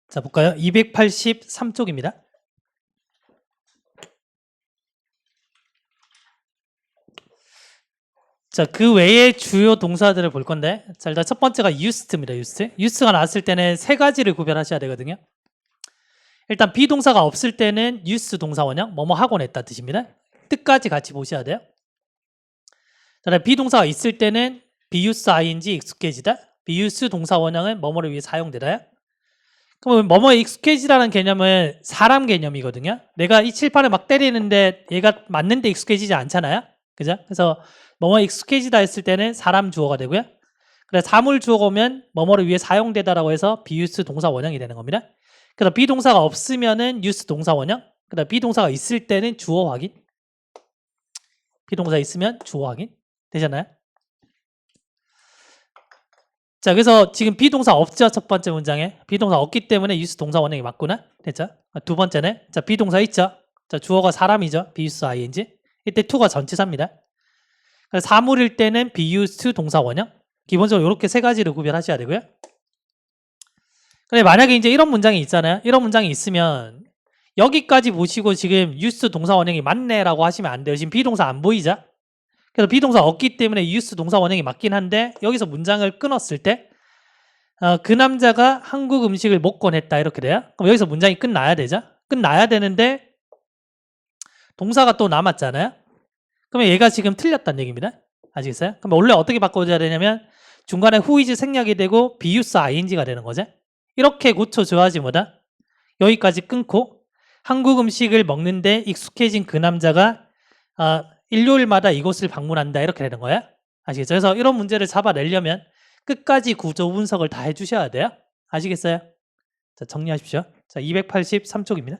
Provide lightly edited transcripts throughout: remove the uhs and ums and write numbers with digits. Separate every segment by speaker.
Speaker 1: 자, 볼까요? 283쪽입니다. 자, 그 외에 주요 동사들을 볼 건데, 자, 일단 첫 번째가 used입니다. used가 나왔을 때는 세 가지를 구별하셔야 되거든요. 일단 비동사가 없을 때는 use 동사 원형, 뭐뭐 하곤 했다 뜻입니다. 뜻까지 같이 보셔야 돼요. 자, 비동사가 있을 때는 be use ing 익숙해지다. be use 동사 원형은 뭐뭐를 위해 사용되다. 그러면 뭐뭐에 익숙해지다는 개념은 사람 개념이거든요. 내가 이 칠판을 막 때리는데 얘가 맞는데 익숙해지지 않잖아요. 그죠? 그래서 뭐뭐에 익숙해지다 했을 때는 사람 주어가 되고요. 그래서 사물 주어가 오면 뭐뭐를 위해 사용되다라고 해서 be use 동사 원형이 되는 겁니다. 그래서 비동사가 없으면은 use 동사 원형, 그다음 비동사가 있을 때는 주어 확인. 비동사 있으면 주어 확인. 되잖아요? 자, 그래서 지금 비동사 없죠? 첫 번째 문장에. 비동사 없기 때문에 use 동사 원형이 맞구나. 됐죠? 두 번째는, 자, 비동사 있죠? 자, 주어가 사람이죠? be use ing. 이때 to가 전치사입니다. 그래서 사물일 때는 be used 동사 원형. 기본적으로 이렇게 세 가지를 구별하셔야 되고요. 근데 만약에 이제 이런 문장이 있잖아요. 이런 문장이 있으면 여기까지 보시고 지금 use 동사 원형이 맞네라고 하시면 안 돼요. 지금 비동사 안 보이죠? 그래서 비동사 없기 때문에 use 동사 원형이 맞긴 한데 여기서 문장을 끊었을 때 그 남자가 한국 음식을 먹곤 했다 이렇게 돼요. 그럼 여기서 문장이 끝나야 되죠? 끝나야 되는데 동사가 또 남았잖아요. 그러면 얘가 지금 틀렸다는 얘기입니다. 아시겠어요? 그럼 원래 어떻게 바꿔줘야 되냐면 중간에 who is 생략이 되고 be use ing가 되는 거죠. 이렇게 고쳐줘야지 뭐다? 여기까지 끊고 한국 음식을 먹는데 익숙해진 그 남자가 일요일마다 이곳을 방문한다 이렇게 되는 거야. 아시겠죠? 그래서 이런 문제를 잡아내려면 끝까지 구조 분석을 다 해주셔야 돼요. 아시겠어요? 자, 정리하십시오. 자, 283쪽입니다.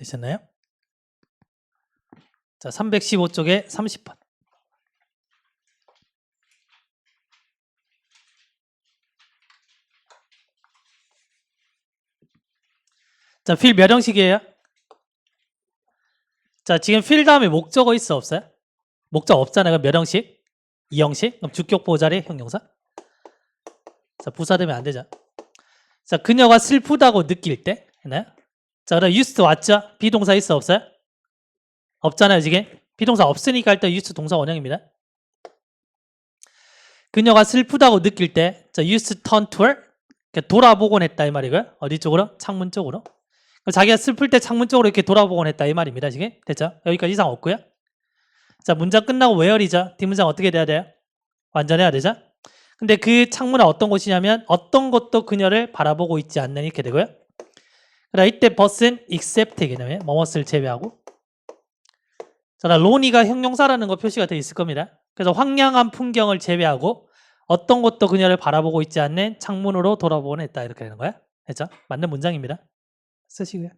Speaker 1: 되셨나요? 자, 315쪽에 30번. 자, 필 몇 형식이에요? 자, 지금 필 다음에 목적어 있어 없어요? 목적 없잖아요. 그럼 몇 형식? 2형식? 그럼 주격 보호자리 형용사? 자, 부사되면 안 되죠. 자, 그녀가 슬프다고 느낄 때 했나요? 자, 그럼 used 왔죠? 비동사 있어 없어요? 없잖아요 지금. 비동사 없으니까 일단 used 동사 원형입니다. 그녀가 슬프다고 느낄 때 자, used turn toward 돌아보곤 했다 이 말이고요. 어디 쪽으로? 창문 쪽으로. 자기가 슬플 때 창문 쪽으로 이렇게 돌아보곤 했다 이 말입니다. 지금 됐죠? 여기까지 이상 없고요. 자, 문장 끝나고 where이죠? 뒷문장 어떻게 돼야 돼요? 완전해야 되죠? 근데 그 창문은 어떤 곳이냐면 어떤 것도 그녀를 바라보고 있지 않는 이렇게 되고요. 그러나 이때 벗은 except 개념이에요. 뭐뭇을 제외하고. 자, 로니가 형용사라는 거 표시가 되어 있을 겁니다. 그래서 황량한 풍경을 제외하고 어떤 것도 그녀를 바라보고 있지 않는 창문으로 돌아보곤 했다 이렇게 되는 거야. 됐죠? 맞는 문장입니다. 쓰시고요.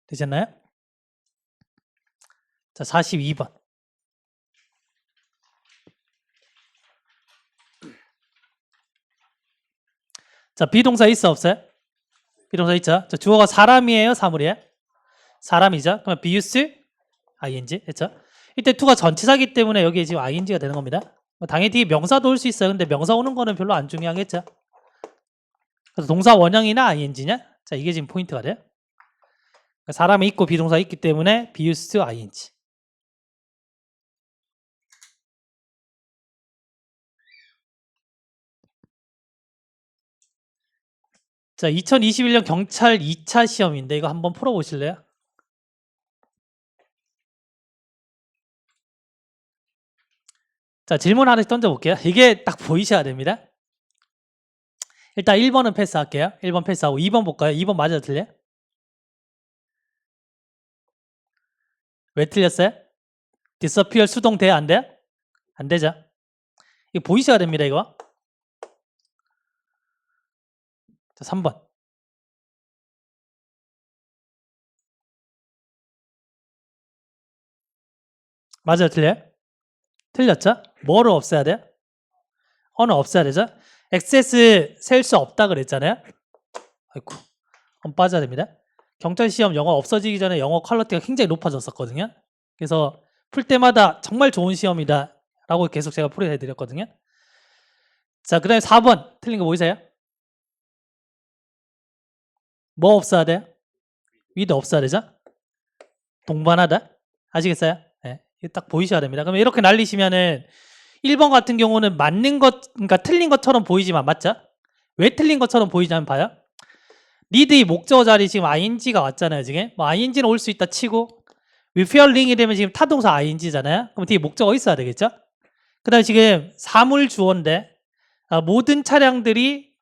Speaker 1: 되셨나요? 자, 42번. 자, 비동사 있어 없어요? 비동사 있죠? 자, 주어가 사람이에요? 사물이에요? 사람이죠? 그러면 be used ing 됐죠? 이때 to가 전치사기 때문에 여기에 지금 ing가 되는 겁니다. 당연히 뒤에 명사도 올 수 있어요. 근데 명사 오는 거는 별로 안 중요하겠죠? 그래서 동사 원형이나 ing냐? 자, 이게 지금 포인트가 돼요. 그러니까 사람이 있고 비동사 있기 때문에 be used to ing. 자, 2021년 경찰 2차 시험인데 이거 한번 풀어보실래요? 자, 질문 하나씩 던져볼게요. 이게 딱 보이셔야 됩니다. 일단 1번은 패스할게요. 1번 패스하고 2번 볼까요? 2번 맞아요, 틀려요? 왜 틀렸어요? disappear 수동 돼요? 안 돼요? 안 되죠? 이거 보이셔야 됩니다, 이거. 자, 3번. 맞아요, 틀려요? 틀렸죠? 뭐를 없애야 돼요? 어는 없애야 되죠? 액세스 셀 수 없다 그랬잖아요? 아이고, 그럼 빠져야 됩니다. 경찰 시험 영어 없어지기 전에 영어 퀄리티가 굉장히 높아졌었거든요. 그래서 풀 때마다 정말 좋은 시험이다 라고 계속 제가 풀이해 드렸거든요. 자, 그 다음에 4번 틀린 거 보이세요? 뭐 없어야 돼요? 위도 없어야 되죠? 동반하다? 아시겠어요? 네, 이거 딱 보이셔야 됩니다. 그러면 이렇게 날리시면은 1번 같은 경우는 맞는 것, 그러니까 틀린 것처럼 보이지만 맞죠? 왜 틀린 것처럼 보이냐면 봐요. 니드의 목적어 자리 지금 ing가 왔잖아요. 지금 뭐 ing는 올 수 있다 치고 refueling이 되면 지금 타동사 ing잖아요. 그럼 뒤에 목적어 있어야 되겠죠? 그 다음에 지금 사물 주어인데 모든 차량들이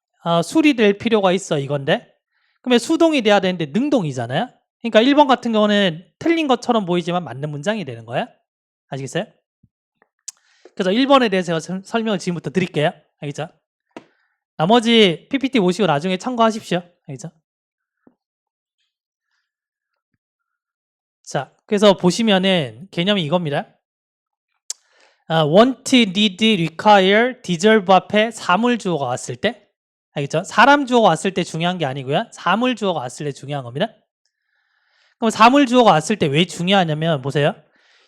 Speaker 1: 수리될 필요가 있어 이건데 그러면 수동이 돼야 되는데 능동이잖아요. 그러니까 1번 같은 경우는 틀린 것처럼 보이지만 맞는 문장이 되는 거예요. 아시겠어요? 그래서 1번에 대해서 제가 설명을 지금부터 드릴게요. 알겠죠? 나머지 PPT 보시고 나중에 참고하십시오. 알겠죠? 자, 그래서 보시면은 개념이 이겁니다. want, need, require, deserve 앞에 사물 주어가 왔을 때 알겠죠? 사람 주어가 왔을 때 중요한 게 아니고요. 사물 주어가 왔을 때 중요한 겁니다. 그럼 사물 주어가 왔을 때 왜 중요하냐면 보세요.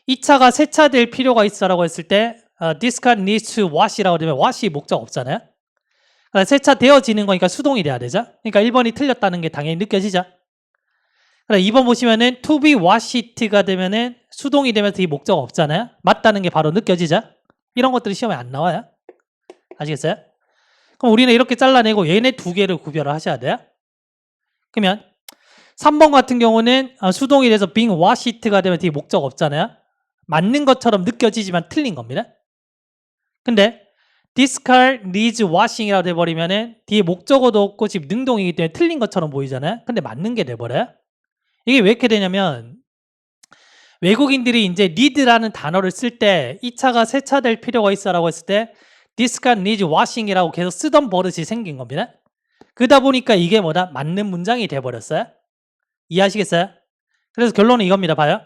Speaker 1: 이 차가 세차될 필요가 있어라고 했을 때 this car needs to wash이라고 되면 wash이 목적 없잖아요. 그러니까 세차되어지는 거니까 수동이 돼야 되죠. 그러니까 1번이 틀렸다는 게 당연히 느껴지죠. 그럼 2번 보시면은 to be washed가 되면은 수동이 되면서 이 목적 없잖아요. 맞다는 게 바로 느껴지죠. 이런 것들이 시험에 안 나와요. 아시겠어요? 그럼 우리는 이렇게 잘라내고 얘네 두 개를 구별을 하셔야 돼요. 그러면 3번 같은 경우는 수동이 돼서 being washed가 되면 뒤에 목적 없잖아요. 맞는 것처럼 느껴지지만 틀린 겁니다. 근데 this car needs washing이라고 돼버리면은 뒤에 목적어도 없고 지금 능동이기 때문에 틀린 것처럼 보이잖아요. 근데 맞는 게 돼버려요. 이게 왜 이렇게 되냐면 외국인들이 이제 need라는 단어를 쓸 때 이 차가 세차될 필요가 있어라고 했을 때 this car needs washing이라고 계속 쓰던 버릇이 생긴 겁니다. 그러다 보니까 이게 뭐다? 맞는 문장이 돼버렸어요. 이해하시겠어요? 그래서 결론은 이겁니다. 봐요.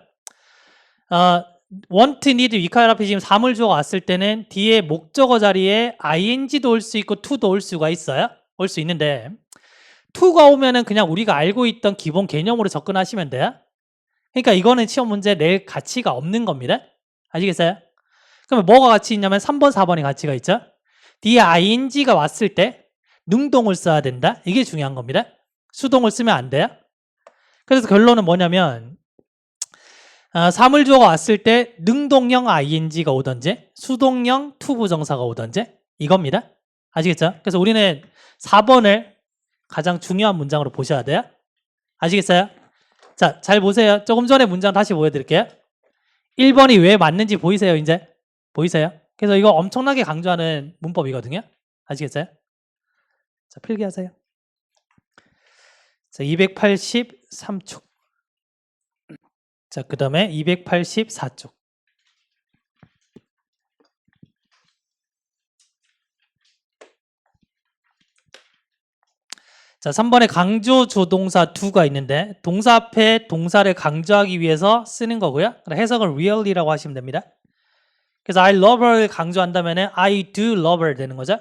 Speaker 1: want, need, require 앞에 지금 사물 주어가 왔을 때는 뒤에 목적어 자리에 ing도 올 수 있고 to도 올 수가 있어요. 올 수 있는데 to가 오면은 그냥 우리가 알고 있던 기본 개념으로 접근하시면 돼요. 그러니까 이거는 시험 문제 낼 가치가 없는 겁니다. 아시겠어요? 그러면 뭐가 가치 있냐면 3번, 4번이 가치가 있죠. 뒤에 ing가 왔을 때 능동을 써야 된다. 이게 중요한 겁니다. 수동을 쓰면 안 돼요. 그래서 결론은 뭐냐면 사물 주어가 왔을 때 능동형 ing가 오든지 수동형 투부정사가 오든지 이겁니다. 아시겠죠? 그래서 우리는 4번을 가장 중요한 문장으로 보셔야 돼요. 아시겠어요? 자, 잘 보세요. 조금 전에 문장 다시 보여드릴게요. 1번이 왜 맞는지 보이세요? 이제? 보이세요? 그래서 이거 엄청나게 강조하는 문법이거든요. 아시겠어요? 자, 필기하세요. 자, 283쪽. 자, 그 다음에 284쪽. 자, 3번에 강조 조동사 do가 있는데 동사 앞에 동사를 강조하기 위해서 쓰는 거고요. 해석을 really라고 하시면 됩니다. 그래서 I love her를 강조한다면 I do love her 되는 거죠.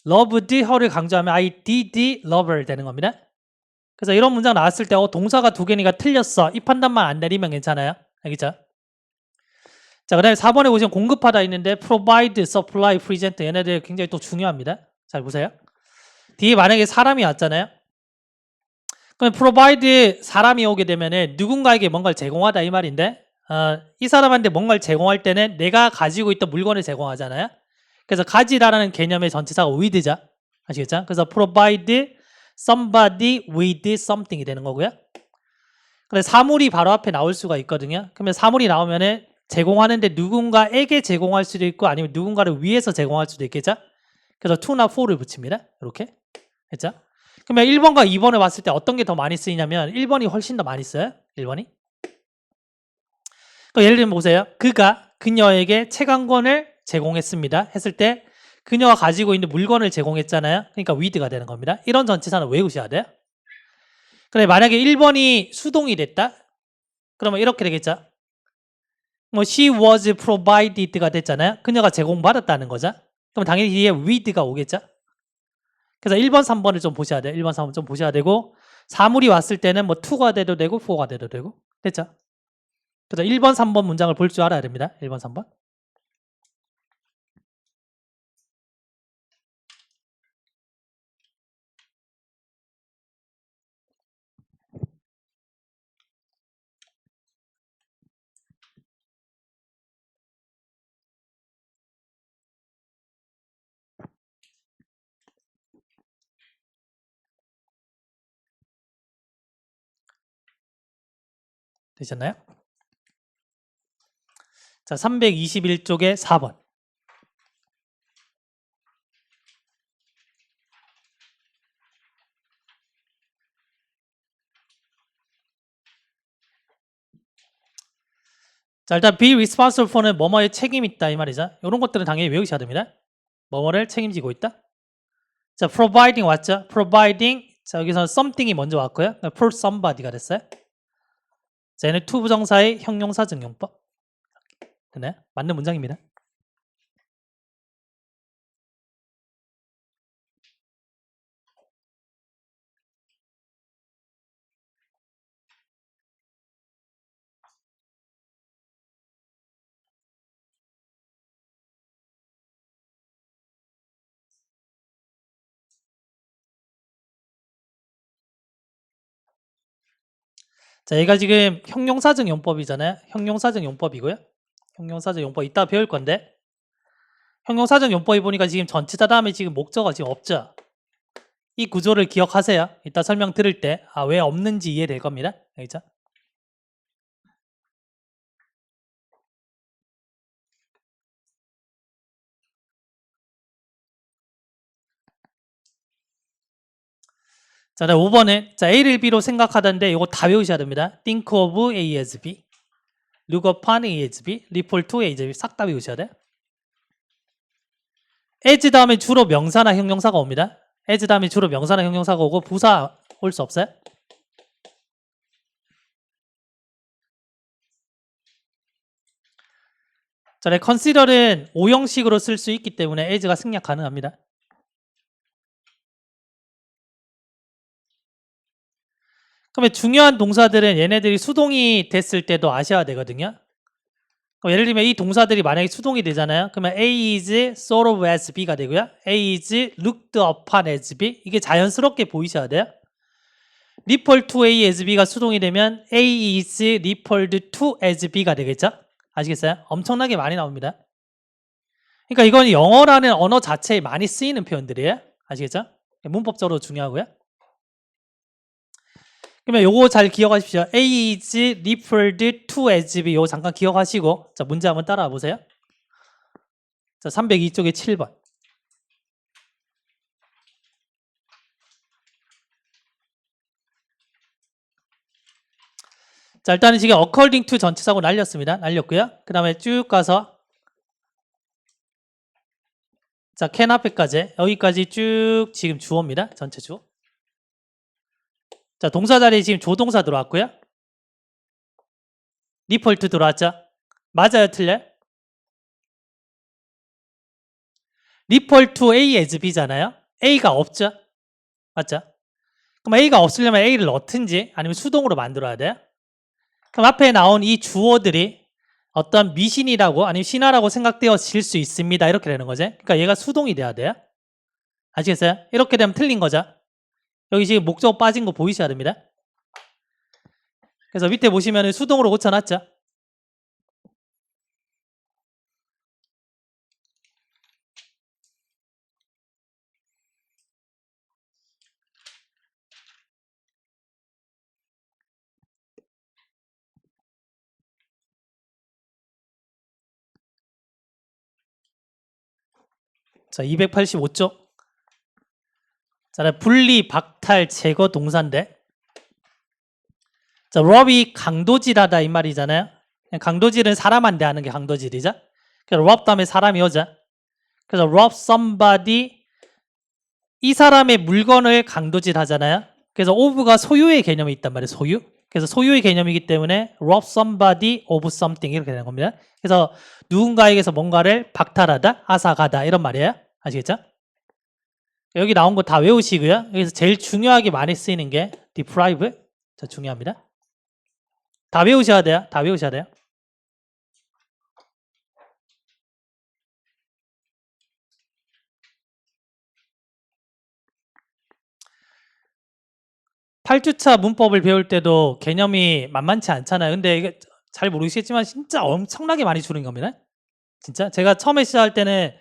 Speaker 1: loved her를 강조하면 I did love her 되는 겁니다. 그래서 이런 문장 나왔을 때 동사가 두 개니까 틀렸어. 이 판단만 안 내리면 괜찮아요. 알겠죠? 자, 그 다음에 4번에 보시면 공급하다 있는데 provide, supply, present 얘네들 굉장히 또 중요합니다. 잘 보세요. 뒤에 만약에 사람이 왔잖아요. 그럼 provide 사람이 오게 되면은 누군가에게 뭔가를 제공하다 이 말인데 이 사람한테 뭔가를 제공할 때는 내가 가지고 있던 물건을 제공하잖아요. 그래서 가지라는 개념의 전치사가 with죠. 아시겠죠? 그래서 provide somebody with something이 되는 거고요. 그래서 사물이 바로 앞에 나올 수가 있거든요. 그러면 사물이 나오면은 제공하는데 누군가에게 제공할 수도 있고 아니면 누군가를 위해서 제공할 수도 있겠죠? 그래서 to나 for를 붙입니다. 이렇게. 됐죠? 그러면 1번과 2번을 봤을 때 어떤 게 더 많이 쓰이냐면 1번이 훨씬 더 많이 써요. 1번이. 예를 들면 보세요. 그가 그녀에게 책 한 권을 제공했습니다. 했을 때 그녀가 가지고 있는 물건을 제공했잖아요. 그러니까 with가 되는 겁니다. 이런 전치사는 외우셔야 돼요. 그래 만약에 1번이 수동이 됐다? 그러면 이렇게 되겠죠. 뭐 she was provided가 됐잖아요. 그녀가 제공받았다는 거죠. 그럼 당연히 뒤에 with가 오겠죠. 그래서 1번, 3번을 좀 보셔야 돼요. 1번, 3번 좀 보셔야 되고 사물이 왔을 때는 뭐 to가 돼도 되고 for가 돼도 되고 됐죠. 그래서 1번, 3번 문장을 볼 줄 알아야 됩니다. 1번, 3번. 되셨나요? 자, 321쪽에 4번. 자, 일단 be responsible for는 뭐뭐에 책임 있다 이 말이죠. 이런 것들은 당연히 외우셔야 됩니다. 뭐뭐를 책임지고 있다. 자, providing 왔죠? providing. 자, 여기서 something이 먼저 왔고요. for somebody가 됐어요. 자, 얘는 to 부정사의 형용사 증용법. 됐나요? 맞는 문장입니다. 자, 얘가 지금 형용사적 용법이잖아요. 형용사적 용법이고요. 형용사적 용법 이따 배울 건데 형용사적 용법이 보니까 지금 전치사 다음에 지금 목적어가 지금 없죠. 이 구조를 기억하세요. 이따 설명 들을 때 왜 없는지 이해될 겁니다. 알겠죠? 자, 5번은 자, A를 B로 생각하던데 이거 다 외우셔야 됩니다. Think of A as B, look upon A as B, refer to A as B 싹 다 외우셔야 돼요. as 다음에 주로 명사나 형용사가 옵니다. as 다음에 주로 명사나 형용사가 오고 부사 올 수 없어요. 자, consider는 오형식으로 쓸 수 있기 때문에 as가 생략 가능합니다. 그러면 중요한 동사들은 얘네들이 수동이 됐을 때도 아셔야 되거든요. 그럼 예를 들면 이 동사들이 만약에 수동이 되잖아요. 그러면 A is sort of as B가 되고요. A is looked upon as B. 이게 자연스럽게 보이셔야 돼요. refer to A as B가 수동이 되면 A is referred to as B가 되겠죠? 아시겠어요? 엄청나게 많이 나옵니다. 그러니까 이건 영어라는 언어 자체에 많이 쓰이는 표현들이에요. 아시겠죠? 문법적으로 중요하고요. 그러면 요거 잘 기억하십시오. A is referred to as B. 요거 잠깐 기억하시고 자, 문제 한번 따라와 보세요. 자, 302쪽에 7번. 자, 일단은 지금 according to 전치사고 날렸습니다. 날렸고요. 그 다음에 쭉 가서 자, can 앞에까지 여기까지 쭉 지금 주어입니다. 전체 주어. 자, 동사 자리에 지금 조동사 들어왔고요. 디폴트 들어왔죠? 맞아요, 틀려요? 디폴트 A as B잖아요. A가 없죠? 맞죠? 그럼 A가 없으려면 A를 넣든지 아니면 수동으로 만들어야 돼요. 그럼 앞에 나온 이 주어들이 어떤 미신이라고 아니면 신화라고 생각되어질 수 있습니다. 이렇게 되는 거죠. 그러니까 얘가 수동이 돼야 돼요. 아시겠어요? 이렇게 되면 틀린 거죠. 여기 지금 목적어 빠진 거 보이셔야 됩니다. 그래서 밑에 보시면 수동으로 고쳐놨죠. 자, 285쪽. 자, 분리, 박탈, 제거 동사인데. 자, rob이 강도질하다 이 말이잖아요. 강도질은 사람한테 하는 게 강도질이죠. 그래서 rob 다음에 사람이 오죠. 그래서 rob somebody, 이 사람의 물건을 강도질 하잖아요. 그래서 of가 소유의 개념이 있단 말이에요. 소유. 그래서 소유의 개념이기 때문에 rob somebody of something 이렇게 되는 겁니다. 그래서 누군가에게서 뭔가를 박탈하다, 앗아가다 이런 말이에요. 아시겠죠? 여기 나온 거 다 외우시고요. 여기서 제일 중요하게 많이 쓰이는 게 deprive. 자, 중요합니다. 다 외우셔야 돼요. 다 외우셔야 돼요. 팔주차 문법을 배울 때도 개념이 만만치 않잖아요. 근데 이게 잘 모르시겠지만 진짜 엄청나게 많이 줄인 겁니다. 진짜 제가 처음에 시작할 때는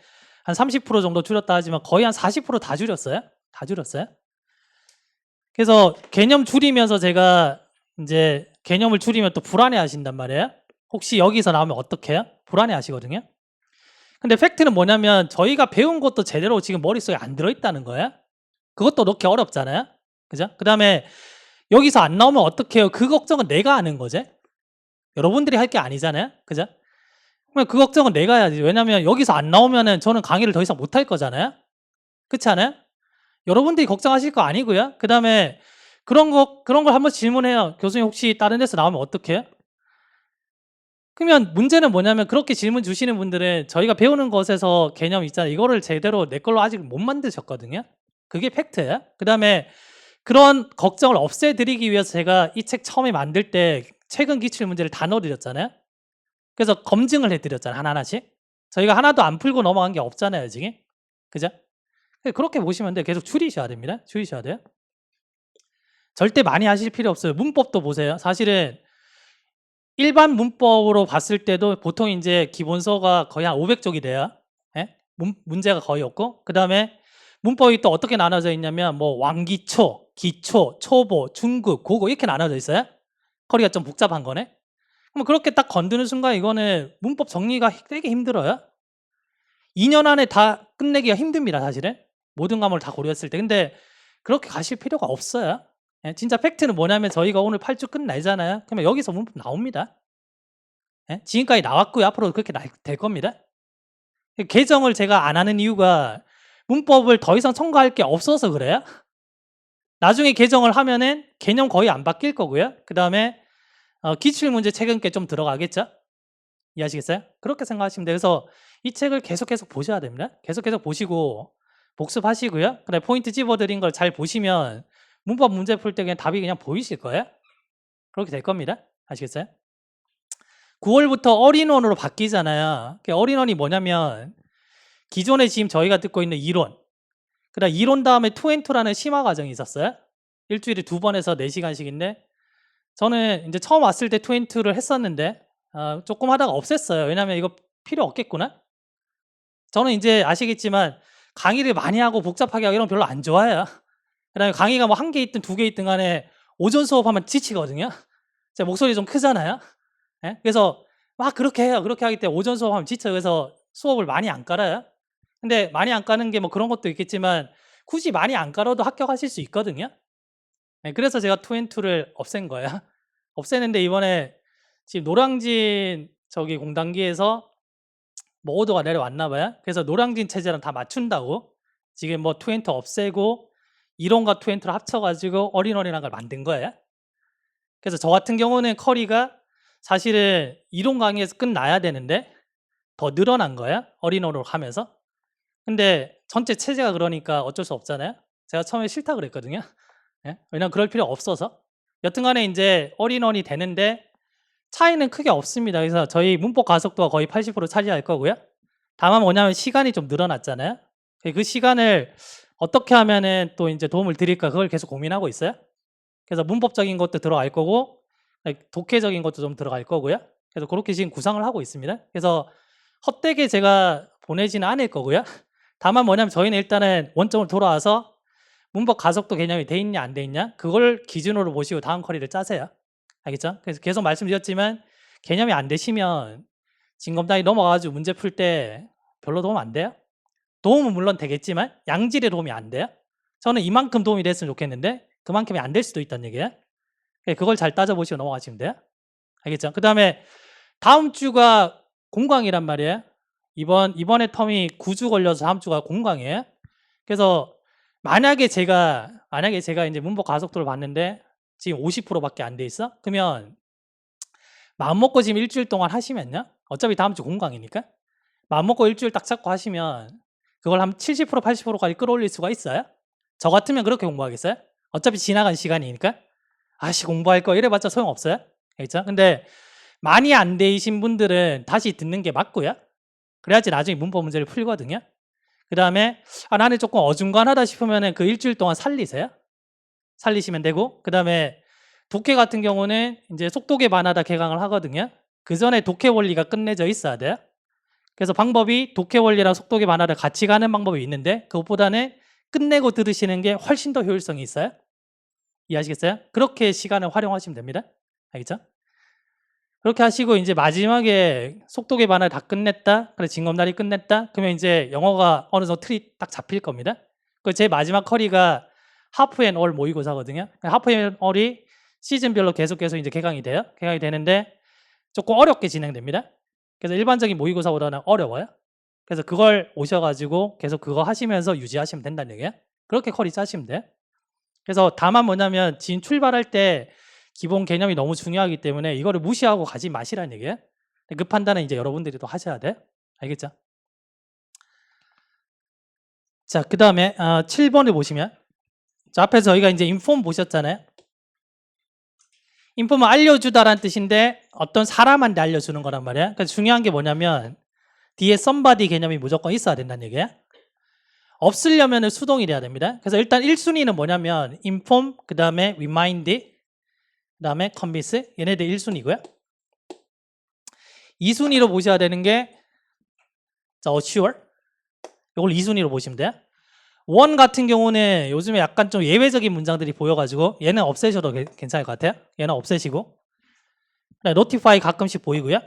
Speaker 1: 한 30% 정도 줄였다 하지만 거의 한 40%다 줄였어요. 다 줄였어요. 그래서 개념 줄이면서 제가 이제 개념을 줄이면 또 불안해 하신단 말이에요. 혹시 여기서 나오면 어떻게 해요? 불안해 하시거든요. 근데 팩트는 뭐냐면 저희가 배운 것도 제대로 지금 머릿속에 안 들어있다는 거예요. 그것도 넣기 어렵잖아요. 그죠? 그 다음에 여기서 안 나오면 어떻게 해요? 그 걱정은 내가 하는 거지. 여러분들이 할 게 아니잖아요. 그죠? 그러면 그 걱정은 내가 해야지. 왜냐면 여기서 안 나오면은 저는 강의를 더 이상 못 할 거잖아요. 그렇지 않아요? 여러분들이 걱정하실 거 아니고요. 그 다음에 그런 걸 한번 질문해요. 교수님 혹시 다른 데서 나오면 어떻게 해요? 그러면 문제는 뭐냐면 그렇게 질문 주시는 분들은 저희가 배우는 것에서 개념 있잖아요. 이거를 제대로 내 걸로 아직 못 만드셨거든요. 그게 팩트예요. 그 다음에 그런 걱정을 없애드리기 위해서 제가 이 책 처음에 만들 때 최근 기출 문제를 다 넣어드렸잖아요. 그래서 검증을 해드렸잖아요. 하나하나씩. 저희가 하나도 안 풀고 넘어간 게 없잖아요. 지금. 그죠? 그렇게 보시면 돼요. 계속 줄이셔야 됩니다. 줄이셔야 돼요. 절대 많이 하실 필요 없어요. 문법도 보세요. 사실은 일반 문법으로 봤을 때도 보통 이제 기본서가 거의 한 500쪽이 돼요. 예? 문제가 거의 없고. 그 다음에 문법이 또 어떻게 나눠져 있냐면 뭐 왕기초, 기초, 초보, 중급, 고급 이렇게 나눠져 있어요. 커리가 좀 복잡한 거네. 그럼 그렇게 딱 건드는 순간 이거는 문법 정리가 되게 힘들어요. 2년 안에 다 끝내기가 힘듭니다. 사실은. 모든 과목을 다 고려했을 때. 근데 그렇게 가실 필요가 없어요. 예, 진짜 팩트는 뭐냐면 저희가 오늘 8주 끝내잖아요. 그러면 여기서 문법 나옵니다. 예? 지금까지 나왔고요. 앞으로도 그렇게 될 겁니다. 개정을 제가 안 하는 이유가 문법을 더 이상 첨가할 게 없어서 그래요. 나중에 개정을 하면은 개념 거의 안 바뀔 거고요. 그 다음에 기출문제 최근께 좀 들어가겠죠? 이해하시겠어요? 그렇게 생각하시면 돼요. 그래서 이 책을 계속 보셔야 됩니다. 계속 보시고 복습하시고요. 그다음에 포인트 집어드린 걸 잘 보시면 문법 문제 풀 때 그냥 답이 그냥 보이실 거예요. 그렇게 될 겁니다. 아시겠어요? 9월부터 올인원으로 바뀌잖아요. 올인원이 뭐냐면 기존에 지금 저희가 듣고 있는 이론, 그다음 이론 다음에 투앤투라는 심화 과정이 있었어요. 일주일에 2번 해서 4시간씩인데 저는 이제 처음 왔을 때 투앤투를 했었는데 조금 하다가 없앴어요. 왜냐하면 이거 필요 없겠구나. 저는 이제 아시겠지만 강의를 많이 하고 복잡하게 하고 이런 거 별로 안 좋아해요. 그다음에 강의가 뭐 1개 있든 2개 있든 간에 오전 수업하면 지치거든요. 제 목소리 좀 크잖아요. 예? 그래서 막 그렇게 해요. 그렇게 하기 때문에 오전 수업하면 지쳐요. 그래서 수업을 많이 안 깔아요. 근데 많이 안 까는 게 뭐 그런 것도 있겠지만 굳이 많이 안 깔아도 합격하실 수 있거든요. 예, 그래서 제가 투앤투를 없앤 거예요. 없애는데 이번에 지금 노량진 저기 공단기에서 뭐 오더가 내려왔나 봐요. 그래서 노량진 체제랑 다 맞춘다고 지금 뭐 투앤투 없애고 이론과 투앤투를 합쳐가지고 올인원이라는 걸 만든 거예요. 그래서 저 같은 경우는 커리가 사실은 이론 강의에서 끝나야 되는데 더 늘어난 거예요. 올인원으로 하면서. 근데 전체 체제가 그러니까 어쩔 수 없잖아요. 제가 처음에 싫다 그랬거든요. 예? 왜냐면 그럴 필요 없어서. 여튼간에 이제 올인원이 되는데 차이는 크게 없습니다. 그래서 저희 문법 가속도가 거의 80% 차지할 거고요. 다만 뭐냐면 시간이 좀 늘어났잖아요. 그 시간을 어떻게 하면은 또 이제 도움을 드릴까 그걸 계속 고민하고 있어요. 그래서 문법적인 것도 들어갈 거고 독해적인 것도 좀 들어갈 거고요. 그래서 그렇게 지금 구상을 하고 있습니다. 그래서 헛되게 제가 보내지는 않을 거고요. 다만 뭐냐면 저희는 일단은 원점으로 돌아와서 문법 가속도 개념이 돼 있냐 안 돼 있냐 그걸 기준으로 보시고 다음 커리를 짜세요. 알겠죠? 그래서 계속 말씀드렸지만 개념이 안 되시면 진검다리 넘어가가지고 문제 풀 때 별로 도움 안 돼요. 도움은 물론 되겠지만 양질의 도움이 안 돼요. 저는 이만큼 도움이 됐으면 좋겠는데 그만큼이 안 될 수도 있다는 얘기예요. 그걸 잘 따져보시고 넘어가시면 돼요. 알겠죠? 그 다음에 다음 주가 공강이란 말이에요. 이번에 텀이 9주 걸려서 다음 주가 공강이에요. 그래서 만약에 제가 이제 문법 가속도를 봤는데 지금 50%밖에 안 돼 있어? 그러면 마음 먹고 지금 일주일 동안 하시면요. 어차피 다음 주 공강이니까 마음 먹고 일주일 딱 잡고 하시면 그걸 한 70% 80%까지 끌어올릴 수가 있어요. 저 같으면 그렇게 공부하겠어요? 어차피 지나간 시간이니까. 아씨 공부할 거 이래봤자 소용없어요. 알겠죠? 근데 많이 안 되신 분들은 다시 듣는 게 맞고요. 그래야지 나중에 문법 문제를 풀거든요. 그 다음에 나는 조금 어중간하다 싶으면 그 일주일 동안 살리세요. 살리시면 되고 그 다음에 독해 같은 경우는 이제 속독에 반하다 개강을 하거든요. 그 전에 독해 원리가 끝내져 있어야 돼요. 그래서 방법이 독해 원리랑 속독에 반하다 같이 가는 방법이 있는데 그것보다는 끝내고 들으시는 게 훨씬 더 효율성이 있어요. 이해하시겠어요? 그렇게 시간을 활용하시면 됩니다. 알겠죠? 그렇게 하시고 이제 마지막에 속독에 반하다 다 끝냈다. 그래 진검다리 끝냈다. 그러면 이제 영어가 어느 정도 틀이 딱 잡힐 겁니다. 제 마지막 커리가 하프 앤 올 모의고사거든요. 하프 앤 올이 시즌별로 계속 이제 개강이 돼요. 개강이 되는데 조금 어렵게 진행됩니다. 그래서 일반적인 모의고사보다는 어려워요. 그래서 그걸 오셔가지고 계속 그거 하시면서 유지하시면 된다는 얘기예요. 그렇게 커리 짜시면 돼요. 그래서 다만 뭐냐면 지금 출발할 때 기본 개념이 너무 중요하기 때문에 이거를 무시하고 가지 마시라는 얘기예요. 그 판단은 이제 여러분들이 또 하셔야 돼요. 알겠죠? 자, 그 다음에 7번을 보시면 자, 앞에서 저희가 이제 인폼 보셨잖아요. 인폼은 알려주다라는 뜻인데 어떤 사람한테 알려주는 거란 말이에요. 그래서 중요한 게 뭐냐면 뒤에 somebody 개념이 무조건 있어야 된다는 얘기예요. 없으려면 수동이 돼야 됩니다. 그래서 일단 1순위는 뭐냐면 inform, 그 다음에 remind, 그 다음에 convince 얘네들 1순위고요. 2순위로 보셔야 되는 게 assure 이걸 2순위로 보시면 돼요. 원 같은 경우는 요즘에 약간 좀 예외적인 문장들이 보여가지고 얘는 없애셔도 괜찮을 것 같아요. 얘는 없애시고 notify 가끔씩 보이고요.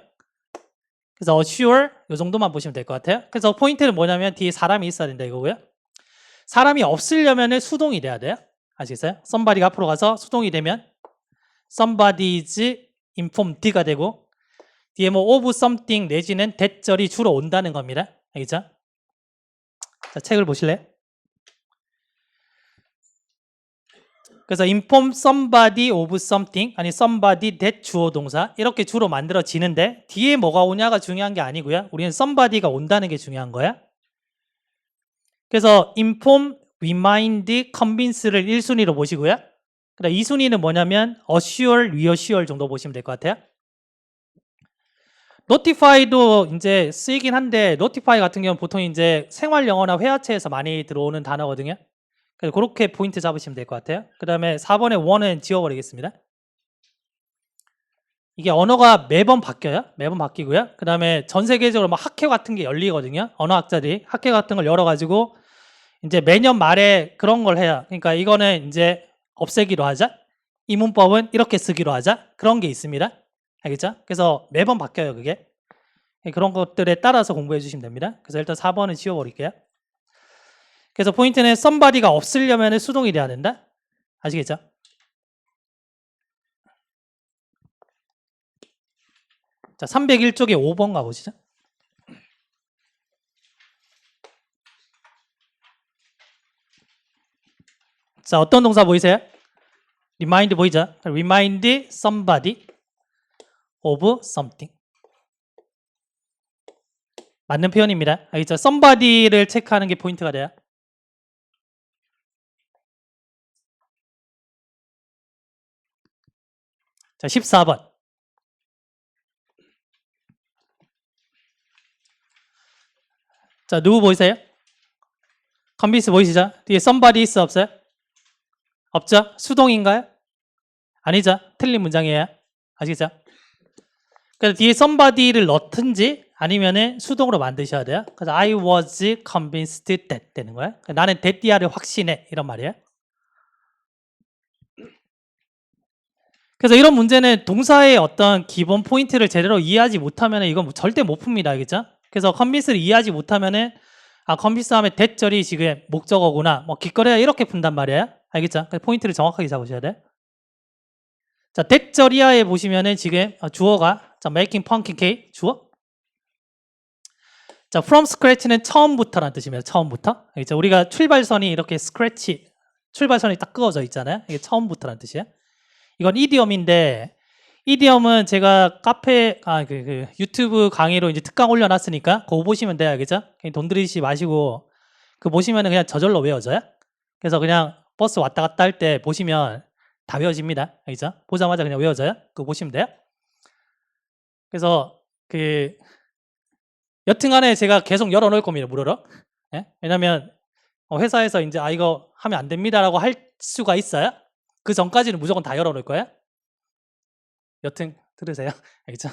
Speaker 1: 그래서 assure 이 정도만 보시면 될 것 같아요. 그래서 포인트는 뭐냐면 뒤에 사람이 있어야 된다 이거고요. 사람이 없으려면 수동이 돼야 돼요. 아시겠어요? somebody가 앞으로 가서 수동이 되면 somebody's informed가 되고 뒤에 뭐 of something 내지는 대절이 주로 온다는 겁니다. 알겠죠? 자, 책을 보실래요? 그래서 inform somebody of something 아니 somebody that 주어 동사 이렇게 주로 만들어지는데 뒤에 뭐가 오냐가 중요한 게 아니고요. 우리는 somebody가 온다는 게 중요한 거야. 그래서 inform, remind, convince를 1순위로 보시고요. 그다음 2순위는 뭐냐면 assure, reassure 정도 보시면 될 것 같아요. notify도 이제 쓰이긴 한데 notify 같은 경우는 보통 이제 생활 영어나 회화체에서 많이 들어오는 단어거든요. 그래서 그렇게 포인트 잡으시면 될 것 같아요. 그 다음에 4번에 원은 지워버리겠습니다. 이게 언어가 매번 바뀌어요. 매번 바뀌고요. 그 다음에 전 세계적으로 막 학회 같은 게 열리거든요. 언어학자들이 학회 같은 걸 열어가지고 이제 매년 말에 그런 걸 해요. 그러니까 이거는 이제 없애기로 하자. 이 문법은 이렇게 쓰기로 하자. 그런 게 있습니다. 알겠죠? 그래서 매번 바뀌어요, 그게. 그런 것들에 따라서 공부해 주시면 됩니다. 그래서 일단 4번은 지워버릴게요. 그래서 포인트는 somebody가 없으려면 수동이 돼야 된다. 아시겠죠? 자, 301쪽에 5번 가보시죠. 자, 어떤 동사 보이세요? remind 보이죠? remind somebody of something. 맞는 표현입니다. 알겠죠? somebody를 체크하는 게 포인트가 돼요. 자, 14번. 자, 누구 보이세요? 컨빈스 보이시죠? 뒤에 somebody 있어 없어요? 없죠? 수동인가요? 아니죠? 틀린 문장이에요. 아시겠죠? 그래서 뒤에 somebody를 넣든지 아니면은 수동으로 만드셔야 돼요. 그래서 I was convinced that 되는 거예요. 나는 that야를 확신해 이런 말이에요. 그래서 이런 문제는 동사의 어떤 기본 포인트를 제대로 이해하지 못하면 이건 절대 못 풉니다. 알겠죠? 그래서 convince를 이해하지 못하면은 convince 하면 that절이 지금 목적어구나. 뭐 기껏해야 이렇게 푼단 말이에요. 알겠죠? 포인트를 정확하게 잡으셔야 돼요. 자, that절 이하에 보시면은 지금 주어가 자, making pumpkin cake 주어. 자, from scratch는 처음부터라는 뜻입니다. 처음부터. 알겠죠? 우리가 출발선이 이렇게 scratch 출발선이 딱 그어져 있잖아요. 이게 처음부터라는 뜻이에요. 이건 이디엄인데 이디엄은 제가 카페 유튜브 강의로 이제 특강 올려놨으니까 그거 보시면 돼요. 알겠죠? 그냥 돈 들이시지 마시고 그 보시면은 그냥 저절로 외워져요. 그래서 그냥 버스 왔다 갔다 할 때 보시면 다 외워집니다. 알겠죠? 보자마자 그냥 외워져요. 그거 보시면 돼요. 그래서 여튼간에 제가 계속 열어놓을 겁니다. 무료로. 예? 왜냐면 회사에서 이제 이거 하면 안 됩니다라고 할 수가 있어요. 그 전까지는 무조건 다 열어놓을 거예요. 여튼 들으세요. 알겠죠?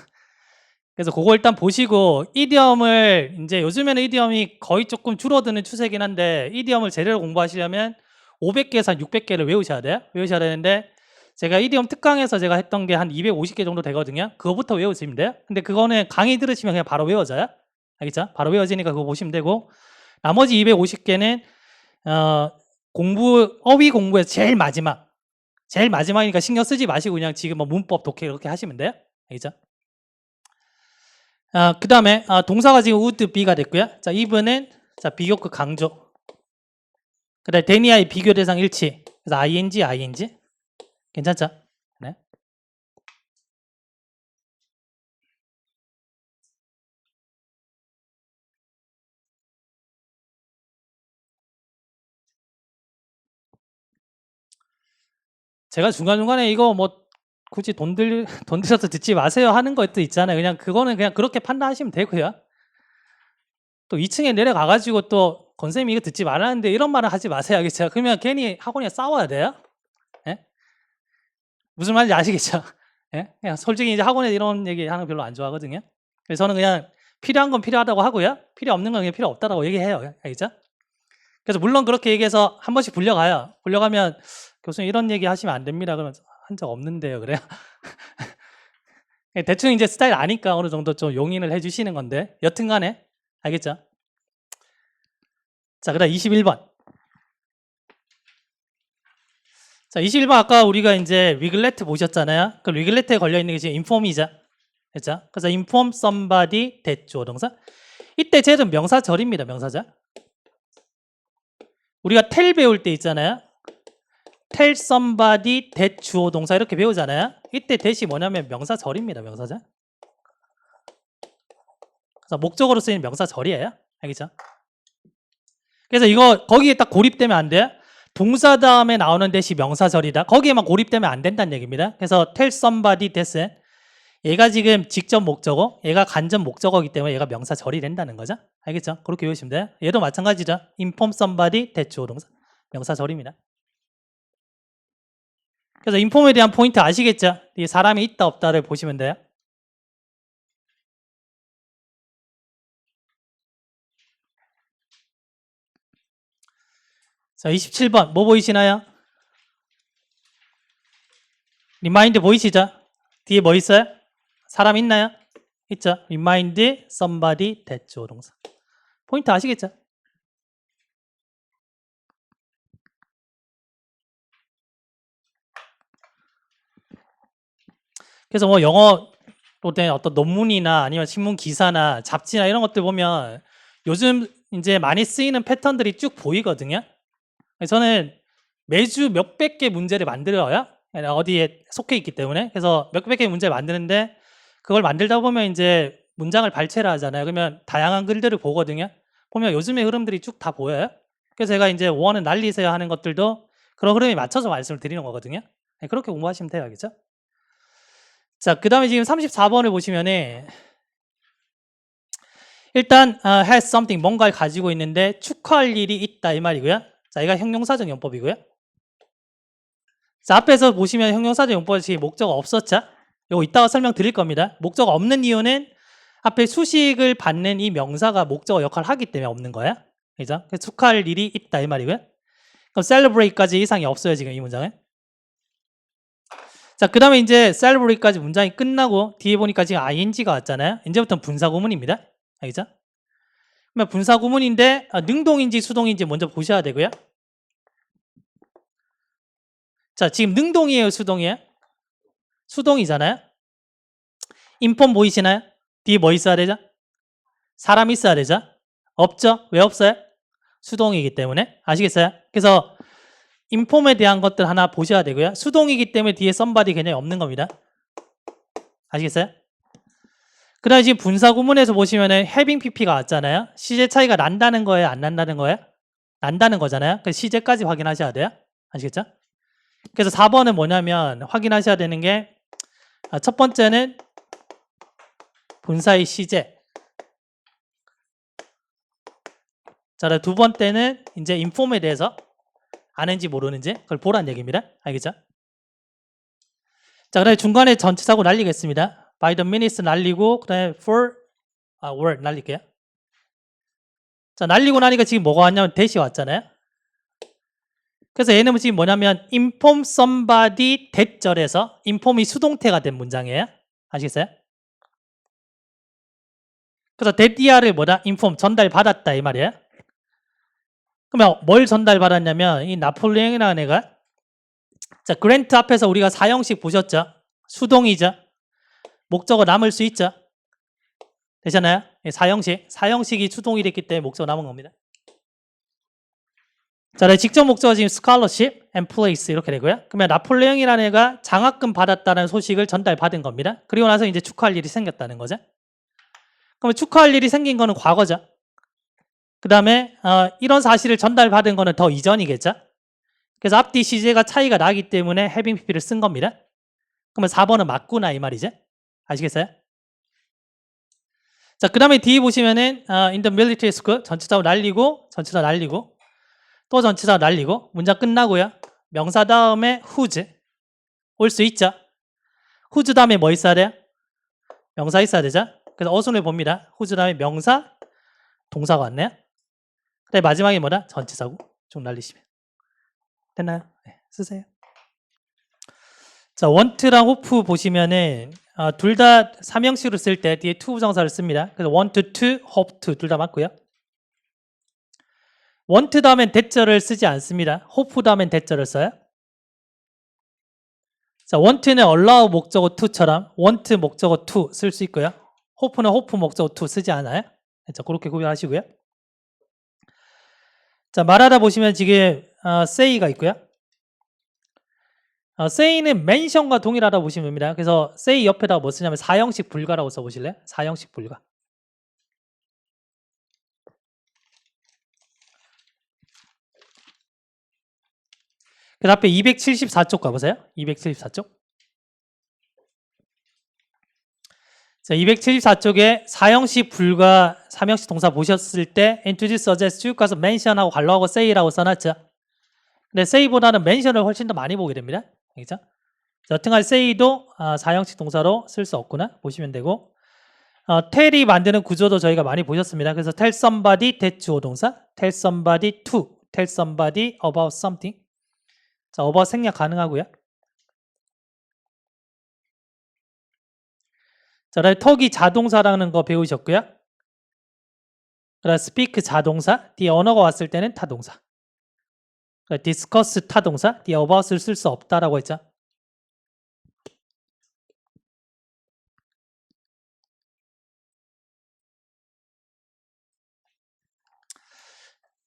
Speaker 1: 그래서 그거 일단 보시고 이디엄을 이제 요즘에는 이디엄이 거의 조금 줄어드는 추세긴 한데 이디엄을 제대로 공부하시려면 500개에서 한 600개를 외우셔야 돼요. 외우셔야 되는데 제가 이디엄 특강에서 제가 했던 게 한 250개 정도 되거든요. 그거부터 외우시면 돼요. 근데 그거는 강의 들으시면 그냥 바로 외워져요. 알겠죠? 바로 외워지니까 그거 보시면 되고 나머지 250개는 어휘 공부에서 제일 마지막이니까 신경 쓰지 마시고 그냥 지금 뭐 문법 독해 이렇게 하시면 돼요. 알겠죠? 그 다음에 동사가 지금 would be가 됐고요. 자, eve는 자 비교급 강조. 그 다음에 데니아의 비교 대상 일치. 그래서 ing 괜찮죠? 네. 제가 중간중간에 이거 뭐 굳이 돈 들여서 듣지 마세요 하는 것도 있잖아요. 그냥 그거는 그냥 그렇게 판단하시면 되고요. 또 2층에 내려가가지고 또 건쌤이 이거 듣지 말라는데 이런 말을 하지 마세요. 알겠죠? 그러면 괜히 학원에 싸워야 돼요. 예? 무슨 말인지 아시겠죠? 예? 그냥 솔직히 이제 학원에 이런 얘기 하는 거 별로 안 좋아하거든요. 그래서 저는 그냥 필요한 건 필요하다고 하고요. 필요 없는 건 그냥 필요 없다라고 얘기해요. 알겠죠? 그래서 물론 그렇게 얘기해서 한 번씩 불려가요. 불려가면 교수님 이런 얘기 하시면 안 됩니다. 그러면 한 적 없는데요. 그래요. 대충 이제 스타일 아니까 어느 정도 좀 용인을 해주시는 건데 여튼간에 알겠죠? 자, 그다음 21번. 자, 21번 아까 우리가 이제 리글레트 보셨잖아요. 그 리글레트에 걸려 있는 게 지금 inform이죠. 그렇죠? 그래서 inform somebody that 주어 동사. 이때 쟤는 명사절입니다. 명사절. 우리가 tell 배울 때 있잖아요. tell somebody that 주어 동사 이렇게 배우잖아요. 이때 that이 뭐냐면 명사절입니다. 명사절. 그래서 목적어로 쓰이는 명사절이에요. 알겠죠? 그래서 이거 거기에 딱 고립되면 안 돼요. 동사 다음에 나오는 that이 명사절이다. 거기에만 고립되면 안 된다는 얘기입니다. 그래서 tell somebody that은 얘가 지금 직접 목적어, 얘가 간접 목적어이기 때문에 얘가 명사절이 된다는 거죠. 알겠죠? 그렇게 외우시면 돼요. 얘도 마찬가지죠. inform somebody that 주어 동사 명사절입니다. 그래서 inform에 대한 포인트 아시겠죠? 이 사람이 있다 없다를 보시면 돼요. 자, 27번 뭐 보이시나요? 리마인드 보이시죠? 뒤에 뭐 있어요? 사람 있나요? 있죠? remind somebody that 주어 동사. 포인트 아시겠죠? 그래서 뭐 영어로 된 어떤 논문이나 아니면 신문 기사나 잡지나 이런 것들 보면 요즘 이제 많이 쓰이는 패턴들이 쭉 보이거든요. 저는 매주 몇백 개 문제를 만들어요. 어디에 속해 있기 때문에. 그래서 몇백 개 문제를 만드는데 그걸 만들다 보면 이제 문장을 발췌를 하잖아요. 그러면 다양한 글들을 보거든요. 보면 요즘의 흐름들이 쭉 다 보여요. 그래서 제가 이제 원은 날리세요 하는 것들도 그런 흐름에 맞춰서 말씀을 드리는 거거든요. 그렇게 공부하시면 돼요. 알겠죠? 자, 그 다음에 지금 34번을 보시면은 일단 has something 뭔가를 가지고 있는데 축하할 일이 있다 이 말이고요. 자, 이가 형용사적 용법이고요. 자, 앞에서 보시면 형용사적 용법이 목적 없었죠? 이거 이따가 설명드릴 겁니다. 목적 없는 이유는 앞에 수식을 받는 이 명사가 목적어 역할을 하기 때문에 없는 거야. 그죠? 그래서 축하할 일이 있다 이 말이고요. 그럼 celebrate까지 이상이 없어요 지금 이 문장에. 자, 그 다음에 이제 celebrate까지 문장이 끝나고 뒤에 보니까 지금 ing가 왔잖아요. 이제부터는 분사구문입니다. 알겠죠? 그러면 분사구문인데 능동인지 수동인지 먼저 보셔야 되고요. 자, 지금 능동이에요 수동이에요? 수동이잖아요. 인폼 보이시나요? 뒤에 뭐 있어야 되죠? 사람 있어야 되죠? 없죠? 왜 없어요? 수동이기 때문에. 아시겠어요? 그래서 인폼에 대한 것들 하나 보셔야 되고요. 수동이기 때문에 뒤에 somebody 개념이 없는 겁니다. 아시겠어요? 그 다음에 지금 분사구문에서 보시면은 having pp가 왔잖아요. 시제 차이가 난다는 거예요? 안 난다는 거예요? 난다는 거잖아요. 그래서 시제까지 확인하셔야 돼요. 아시겠죠? 그래서 4번은 뭐냐면 확인하셔야 되는 게 첫 번째는 분사의 시제. 자, 두 번째는 이제 인폼에 대해서 아는지 모르는지 그걸 보란 얘기입니다. 알겠죠? 자, 그 다음에 중간에 전치사고 날리겠습니다. by the minutes 날리고 그 다음에 for word 날릴게요. 자, 날리고 나니까 지금 뭐가 왔냐면 대시 왔잖아요. 그래서 얘는 지금 뭐냐면 inform somebody 대절에서 inform이 수동태가 된 문장이에요. 아시겠어요? 그래서 that이야를 뭐다? inform 전달받았다 이 말이에요. 그러면 뭘 전달받았냐면 이 나폴레옹이라는 애가 자, 그랜트 앞에서 우리가 사형식 보셨죠? 수동이죠. 목적어 남을 수 있죠. 되잖아요? 사형식이 수동이 됐기 때문에 목적어 남은 겁니다. 자, 직접 목적어 지금 scholarship and place 이렇게 되고요. 그러면 나폴레옹이라는 애가 장학금 받았다는 소식을 전달받은 겁니다. 그리고 나서 이제 축하할 일이 생겼다는 거죠. 그러면 축하할 일이 생긴 거는 과거죠. 그 다음에 이런 사실을 전달받은 거는 더 이전이겠죠. 그래서 앞뒤 시제가 차이가 나기 때문에 having pp를 쓴 겁니다. 그러면 4번은 맞구나 이 말이죠. 아시겠어요? 자, 그 다음에 뒤에 보시면은 in the military school 전치사 날리고 전치사 날리고 또 전치사 날리고 문장 끝나고요. 명사 다음에 whose 올 수 있죠. whose 다음에 뭐 있어야 돼요? 명사 있어야 되죠. 그래서 어순을 봅니다. whose 다음에 명사 동사가 왔네요. 그다음에 마지막에 뭐다? 전치사고 쭉 날리시면 됐나요? 네, 쓰세요. 자, want랑 hope 보시면은 둘 다 삼형식으로 쓸 때 뒤에 to 부정사를 씁니다. 그래서 want to, hope to 둘 다 맞고요. want 다음엔 대절을 쓰지 않습니다. hope 다음엔 대절을 써요. 자, want는 allow 목적어 to처럼 want 목적어 to 쓸 수 있고요. hope는 hope 목적어 to 쓰지 않아요. 자, 그렇게 구별하시고요. 자, 말하다 보시면 지금 say가 있고요. say는 mention과 동일하다고 보시면 됩니다. 그래서 say 옆에다가 뭐 쓰냐면 사형식 불가라고 써보실래요? 사형식 불가. 그 앞에 274쪽 가보세요. 274쪽. 자, 274쪽에 사형식 불가, 삼형식 동사 보셨을 때 introduce, suggest 쭉 가서 mention하고 관로하고 say라고 써놨죠. 근데 say보다는 mention을 훨씬 더 많이 보게 됩니다. 알겠죠? 자, 여튼간 say도 사형식 동사로 쓸 수 없구나 보시면 되고 tell이 만드는 구조도 저희가 많이 보셨습니다. 그래서 tell somebody that 주어 동사, tell somebody to, tell somebody about something. 자, about 생략 가능하고요. 자, 그다음에 턱이 자동사라는 거 배우셨고요. 그다음 speak 자동사, 뒤에 언어가 왔을 때는 타동사. discuss 타동사, 뒤에 about을 쓸 수 없다라고 했죠.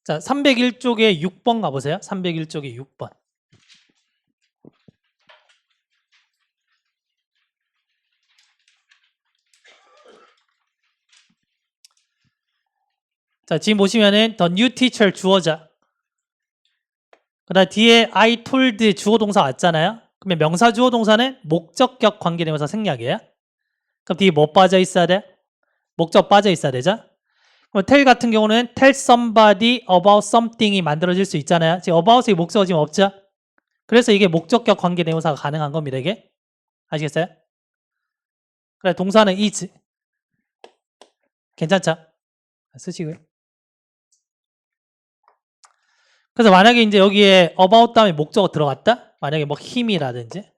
Speaker 1: 자, 301쪽에 6번 가보세요. 301쪽에 6번. 자, 지금 보시면은 the new teacher 주어자. 그다음 뒤에 I told 주어 동사 왔잖아요. 그러면 명사 주어 동사는 목적격 관계대명사 생략이에요. 그럼 뒤에 뭐 빠져 있어야 돼? 목적 빠져 있어야 되죠. tell 같은 경우는 tell somebody about something이 만들어질 수 있잖아요. 지금 about의 목적어 지금 없죠? 그래서 이게 목적격 관계 대명사가 가능한 겁니다, 이게. 아시겠어요? 그래, 동사는 is. 괜찮죠? 쓰시고요. 그래서 만약에 이제 여기에 about 다음에 목적어 들어갔다? 만약에 뭐 힘이라든지,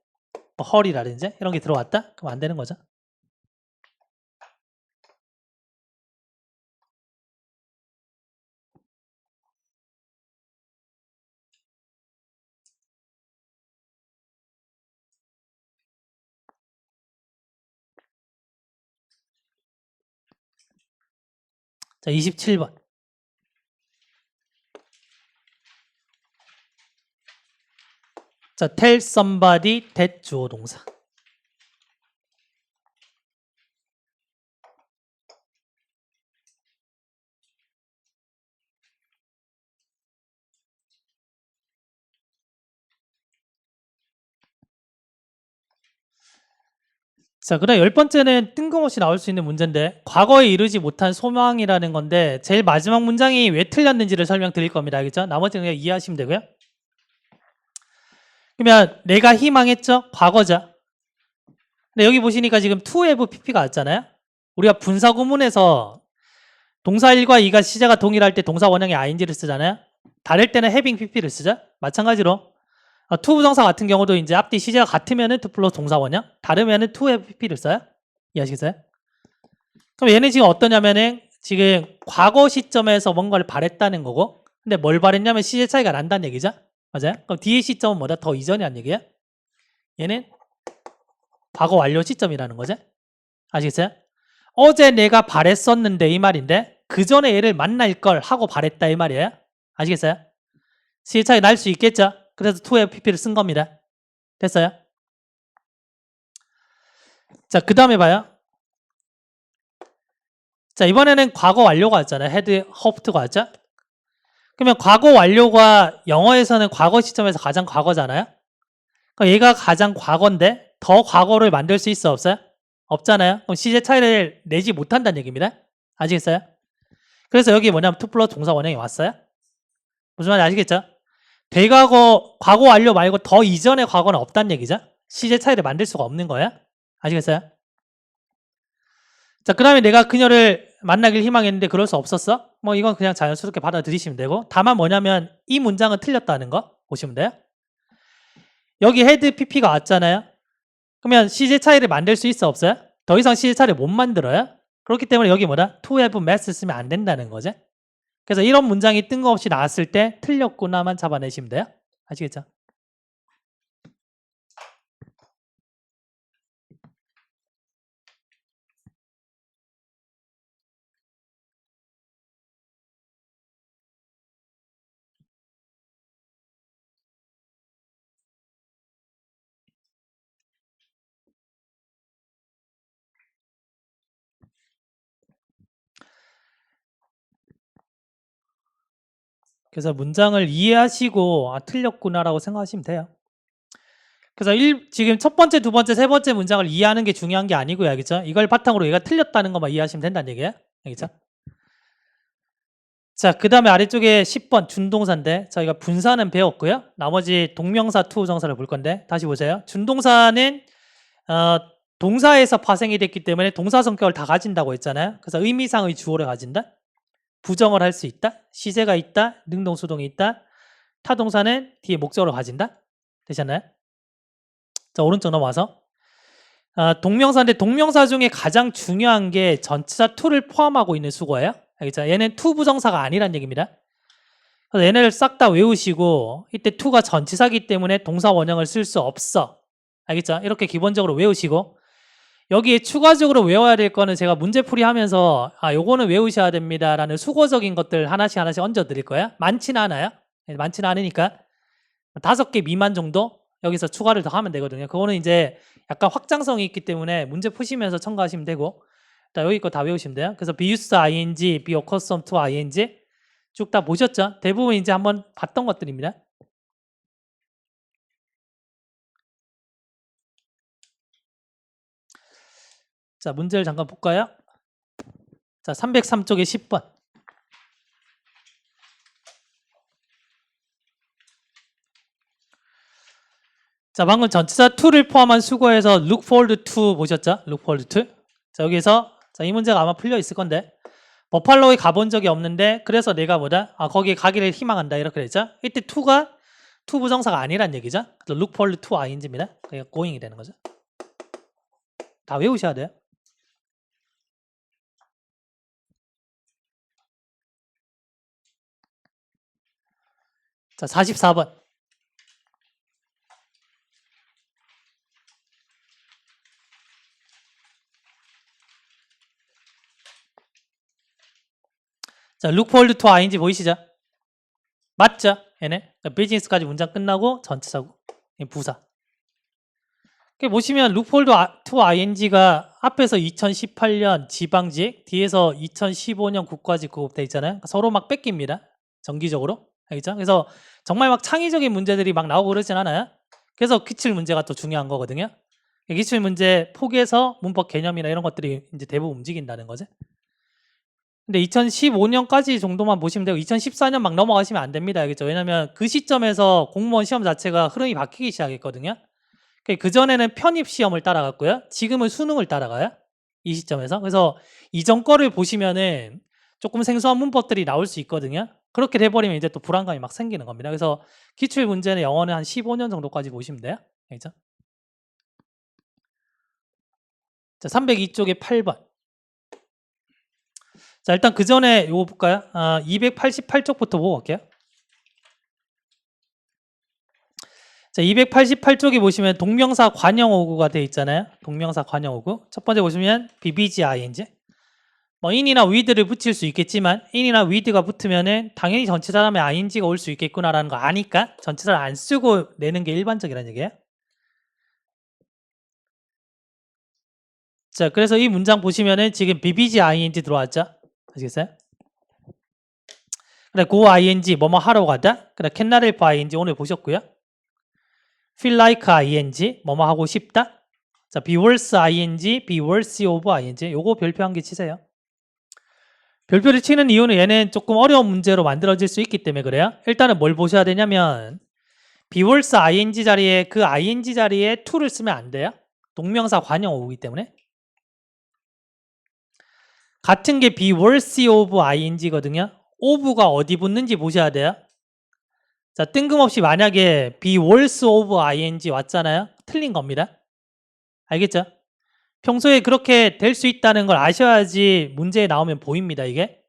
Speaker 1: 뭐 her이라든지 이런 게 들어갔다? 그럼 안 되는 거죠. 자, 27번. 자, tell somebody that 주어 동사. 자, 그다음 10번째는 뜬금없이 나올 수 있는 문제인데 과거에 이르지 못한 소망이라는 건데 제일 마지막 문장이 왜 틀렸는지를 설명드릴 겁니다. 알겠죠? 나머지는 그냥 이해하시면 되고요. 그러면 내가 희망했죠? 과거죠. 근데 여기 보시니까 지금 to have pp가 왔잖아요. 우리가 분사 구문에서 동사 1과 2가 시제가 동일할 때 동사 원형에 ing를 쓰잖아요. 다를 때는 having pp를 쓰죠. 마찬가지로 to 부정사 같은 경우도 이제 앞뒤 시제가 같으면은 to 플러스 동사 원형, 다르면은 to have pp를 써요. 이해하시겠어요? 그럼 얘는 지금 어떠냐면은 지금 과거 시점에서 뭔가를 바랬다는 거고, 근데 뭘 바랬냐면 시제 차이가 난다는 얘기죠. 맞아요? 그럼 뒤의 시점은 뭐다? 더 이전이란 얘기예요. 얘는 과거 완료 시점이라는 거죠. 아시겠어요? 어제 내가 바랬었는데 이 말인데 그 전에 얘를 만날 걸 하고 바랬다 이 말이에요. 아시겠어요? 시제 차이 날 수 있겠죠. 그래서 to have pp를 쓴 겁니다. 됐어요? 자, 그 다음에 봐요. 자, 이번에는 과거 완료가 왔잖아요. had hoped가 왔죠? 그러면 과거 완료가 영어에서는 과거 시점에서 가장 과거잖아요. 그럼 얘가 가장 과거인데 더 과거를 만들 수 있어 없어요? 없잖아요. 그럼 시제 차이를 내지 못한다는 얘기입니다. 아시겠어요? 그래서 여기 뭐냐면 to 플러스 동사 원형이 왔어요. 무슨 말인지 아시겠죠? 대과거, 과거 완료 말고 더 이전의 과거는 없다는 얘기죠. 시제 차이를 만들 수가 없는 거예요. 아시겠어요? 자, 그 다음에 내가 그녀를 만나길 희망했는데 그럴 수 없었어? 뭐 이건 그냥 자연스럽게 받아들이시면 되고, 다만 뭐냐면 이 문장은 틀렸다는 거 보시면 돼요. 여기 헤드 pp가 왔잖아요. 그러면 시제 차이를 만들 수 있어 없어요? 더 이상 시제 차이를 못 만들어요. 그렇기 때문에 여기 뭐다? to have math 쓰면 안 된다는 거죠. 그래서 이런 문장이 뜬금없이 나왔을 때 틀렸구나만 잡아내시면 돼요. 아시겠죠? 그래서 문장을 이해하시고 틀렸구나라고 생각하시면 돼요. 그래서 지금 첫 번째, 두 번째, 세 번째 문장을 이해하는 게 중요한 게 아니고요. 알겠죠? 이걸 바탕으로 얘가 틀렸다는 것만 이해하시면 된다는 얘기예요. 알겠죠? 자, 그 다음에 아래쪽에 10번 준동사인데 저희가 분사는 배웠고요. 나머지 동명사, 투정사를 볼 건데 다시 보세요. 준동사는 동사에서 파생이 됐기 때문에 동사 성격을 다 가진다고 했잖아요. 그래서 의미상의 주어를 가진다. 부정을 할 수 있다. 시제가 있다. 능동수동이 있다. 타동사는 뒤에 목적어를 가진다. 되셨나요? 자, 오른쪽 넘어와서 동명사인데 동명사 중에 가장 중요한 게 전치사 to를 포함하고 있는 수거예요. 알겠죠? 얘는 to 부정사가 아니란 얘기입니다. 그래서 얘네를 싹 다 외우시고 이때 to가 전치사기 때문에 동사 원형을 쓸 수 없어. 알겠죠? 이렇게 기본적으로 외우시고 여기에 추가적으로 외워야 될 거는 제가 문제풀이 하면서 요거는 외우셔야 됩니다 라는 수고적인 것들 하나씩 얹어 드릴 거예요. 많지는 않아요. 많지는 않으니까 5개 미만 정도 여기서 추가를 더 하면 되거든요. 그거는 이제 약간 확장성이 있기 때문에 문제 푸시면서 첨가하시면 되고 자, 여기 거 다 외우시면 돼요. 그래서 be used ing, be accustomed to ing 쭉 다 보셨죠? 대부분 이제 한번 봤던 것들입니다. 자, 문제를 잠깐 볼까요? 자, 303쪽에 10번. 자, 방금 전치사 to를 포함한 수거에서 look forward to 보셨죠? look forward to. 자, 여기서 자, 이 문제가 아마 풀려 있을 건데 버팔로에 가본 적이 없는데 그래서 내가 뭐다? 거기에 가기를 희망한다 이렇게 됐죠? 이때 to가 to 부정사가 아니란 얘기죠? 그래서 look forward to ing입니다. 그러니까 going이 되는 거죠. 다 외우셔야 돼요. 자, 44번. 자, look forward to ing 보이시죠? 맞죠? 얘네. 비즈니스까지 문장 끝나고 전치사고 부사. 보시면 look forward to ing가 앞에서 2018년 지방직, 뒤에서 2015년 국가직 구급돼 있잖아요. 그러니까 서로 막 뺏깁니다. 정기적으로. 알겠죠? 그래서 정말 막 창의적인 문제들이 막 나오고 그러진 않아요. 그래서 기출 문제가 또 중요한 거거든요. 기출 문제 폭에서 문법 개념이나 이런 것들이 이제 대부분 움직인다는 거죠. 근데 2015년까지 정도만 보시면 되고 2014년 막 넘어가시면 안 됩니다. 알겠죠? 왜냐면 그 시점에서 공무원 시험 자체가 흐름이 바뀌기 시작했거든요. 그 전에는 편입 시험을 따라갔고요. 지금은 수능을 따라가요. 이 시점에서. 그래서 이전 거를 보시면은 조금 생소한 문법들이 나올 수 있거든요. 그렇게 돼버리면 이제 또 불안감이 막 생기는 겁니다. 그래서 기출 문제는 영어는 한 15년 정도까지 보시면 돼요. 알겠죠? 자, 302쪽에 8번. 자, 일단 그 전에 이거 볼까요? 288쪽부터 보고 갈게요. 자, 288쪽에 보시면 동명사 관형어구가 되어 있잖아요. 동명사 관형어구. 첫 번째 보시면 BBG, ING. 뭐 in이나 with를 붙일 수 있겠지만 in이나 with가 붙으면은 당연히 전치사 다음에 ing가 올 수 있겠구나라는 거 아니까 전치사를 안 쓰고 내는 게 일반적이라는 얘기예요. 자, 그래서 이 문장 보시면은 지금 BBG, ING 들어왔죠? 아시겠어요? 그래, go ing 뭐뭐 하러 가다. 그래, can not help ing 오늘 보셨고요. feel like ing 뭐뭐 하고 싶다. 자, be worse ing, be worthy of ing 요거 별표 한 개 치세요. 별표를 치는 이유는 얘는 조금 어려운 문제로 만들어질 수 있기 때문에 그래요. 일단은 뭘 보셔야 되냐면 be worse ing 자리에 그 ing 자리에 to를 쓰면 안 돼요. 동명사 관형어구이기 때문에. 같은 게 be worthy of ing거든요. of가 어디 붙는지 보셔야 돼요. 자, 뜬금없이 만약에 be worse of ing 왔잖아요. 틀린 겁니다. 알겠죠? 평소에 그렇게 될 수 있다는 걸 아셔야지 문제에 나오면 보입니다. 이게.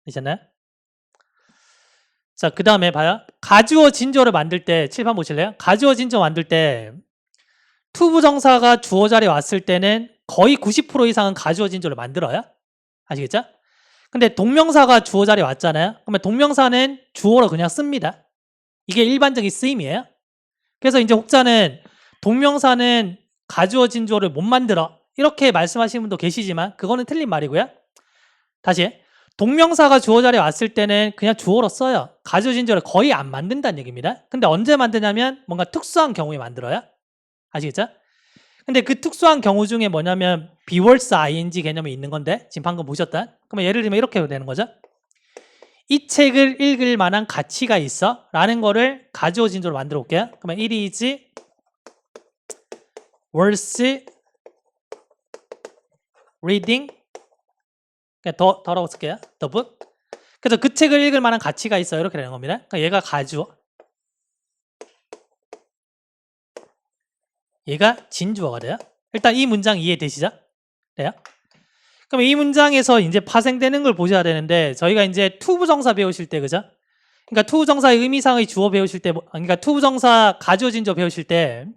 Speaker 1: 되셨나요? 자, 그 다음에 봐요. 가주어 진조를 만들 때 칠판 보실래요? 가주어 진조 만들 때 투부정사가 주어 자리에 왔을 때는 거의 90% 이상은 가주어 진조를 만들어요. 아시겠죠? 근데 동명사가 주어 자리에 왔잖아요. 그러면 동명사는 주어로 그냥 씁니다. 이게 일반적인 쓰임이에요. 그래서 이제 혹자는 동명사는 가주어 진조를 못 만들어 이렇게 말씀하시는 분도 계시지만 그거는 틀린 말이고요. 다시 동명사가 주어 자리에 왔을 때는 그냥 주어로 써요. 가주어 진조를 거의 안 만든다는 얘기입니다. 근데 언제 만드냐면 뭔가 특수한 경우에 만들어요. 아시겠죠? 근데 그 특수한 경우 중에 뭐냐면 be worse ing 개념이 있는 건데 지금 방금 보셨다. 그러면 예를 들면 이렇게 되는 거죠. 이 책을 읽을 만한 가치가 있어 라는 거를 가주어 진조로 만들어 볼게요. 그러면 it is worth reading. 더라고 쓸게요. the book. 그래서 그 책을 읽을 만한 가치가 있어 이렇게 되는 겁니다. 그러니까 얘가 가주어, 얘가 진주어가 돼요. 일단 이 문장 이해되시죠? 돼요? 그럼 이 문장에서 이제 파생되는 걸 보셔야 되는데 저희가 이제 투부정사 배우실 때 그죠? 그러니까 투부정사의 의미상의 주어 배우실 때 그러니까 투부정사 가주어 진주어 배우실 때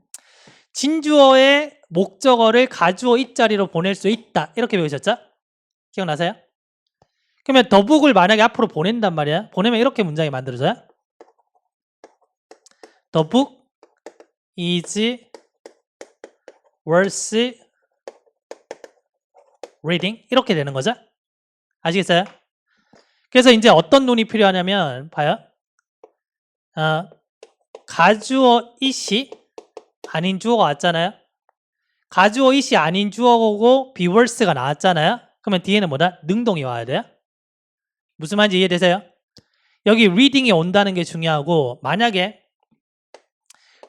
Speaker 1: 진주어의 목적어를 가주어 입자리로 보낼 수 있다 이렇게 배우셨죠? 기억나세요? 그러면 더북을 만약에 앞으로 보낸단 말이야. 보내면 이렇게 문장이 만들어져요. The book is worth reading 이렇게 되는 거죠. 아시겠어요? 그래서 이제 어떤 논이 필요하냐면 봐요. 가주어 it이 아닌 주어가 왔잖아요. 가주어 it이 아닌 주어고 be worth가 나왔잖아요. 그러면 뒤에는 뭐다? 능동이 와야 돼요. 무슨 말인지 이해되세요? 여기 reading이 온다는 게 중요하고 만약에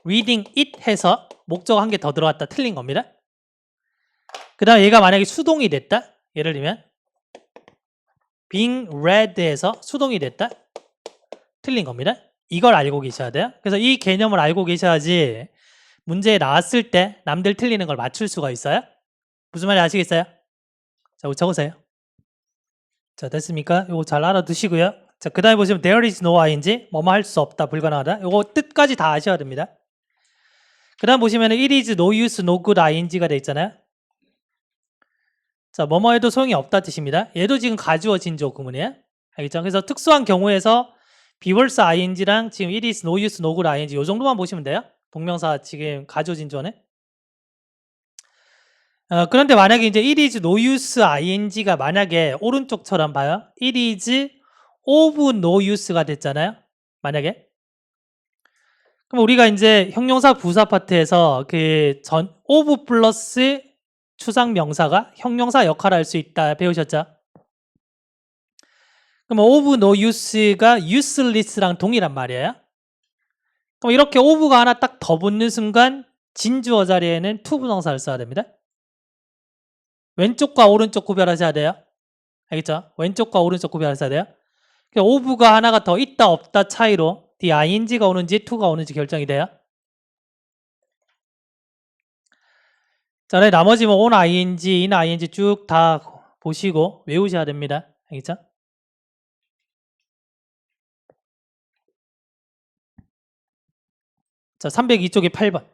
Speaker 1: reading it 해서 목적 한 개 더 들어갔다. 틀린 겁니다. 그 다음에 얘가 만약에 수동이 됐다. 예를 들면 being read에서 수동이 됐다. 틀린 겁니다. 이걸 알고 계셔야 돼요. 그래서 이 개념을 알고 계셔야지 문제에 나왔을 때 남들 틀리는 걸 맞출 수가 있어요. 무슨 말인지 아시겠어요? 자, 적으세요. 자, 됐습니까? 이거 잘 알아두시고요. 자, 그 다음에 보시면 there is no ing, 뭐뭐 할 수 없다, 불가능하다. 이거 뜻까지 다 아셔야 됩니다. 그 다음 보시면 it is no use, no good ing가 돼 있잖아요. 자, 뭐뭐 해도 소용이 없다 뜻입니다. 얘도 지금 가주어 진조 구문이에요. 알겠죠? 그래서 특수한 경우에서 비벌스 ing랑 지금 it is no use, no good ing 이 정도만 보시면 돼요. 동명사 지금 가주어 진조네. 그런데 만약에 이제 it is no use ing가 만약에 오른쪽처럼 봐요. it is of no use가 됐잖아요. 만약에. 그럼 우리가 이제 형용사 부사 파트에서 그 of 플러스 추상 명사가 형용사 역할을 할 수 있다 배우셨죠? 그럼 of no use가 useless랑 동일한 말이에요. 그럼 이렇게 of가 하나 딱 더 붙는 순간 진주어 자리에는 to 부정사를 써야 됩니다. 왼쪽과 오른쪽 구별하셔야 돼요. 알겠죠? 왼쪽과 오른쪽 구별하셔야 돼요. of가 하나가 더 있다 없다 차이로 the ing가 오는지 to가 오는지 결정이 돼요. 자, 나머지 뭐 on ing, in ing 쭉 다 보시고 외우셔야 됩니다. 알겠죠? 자, 302쪽에 8번.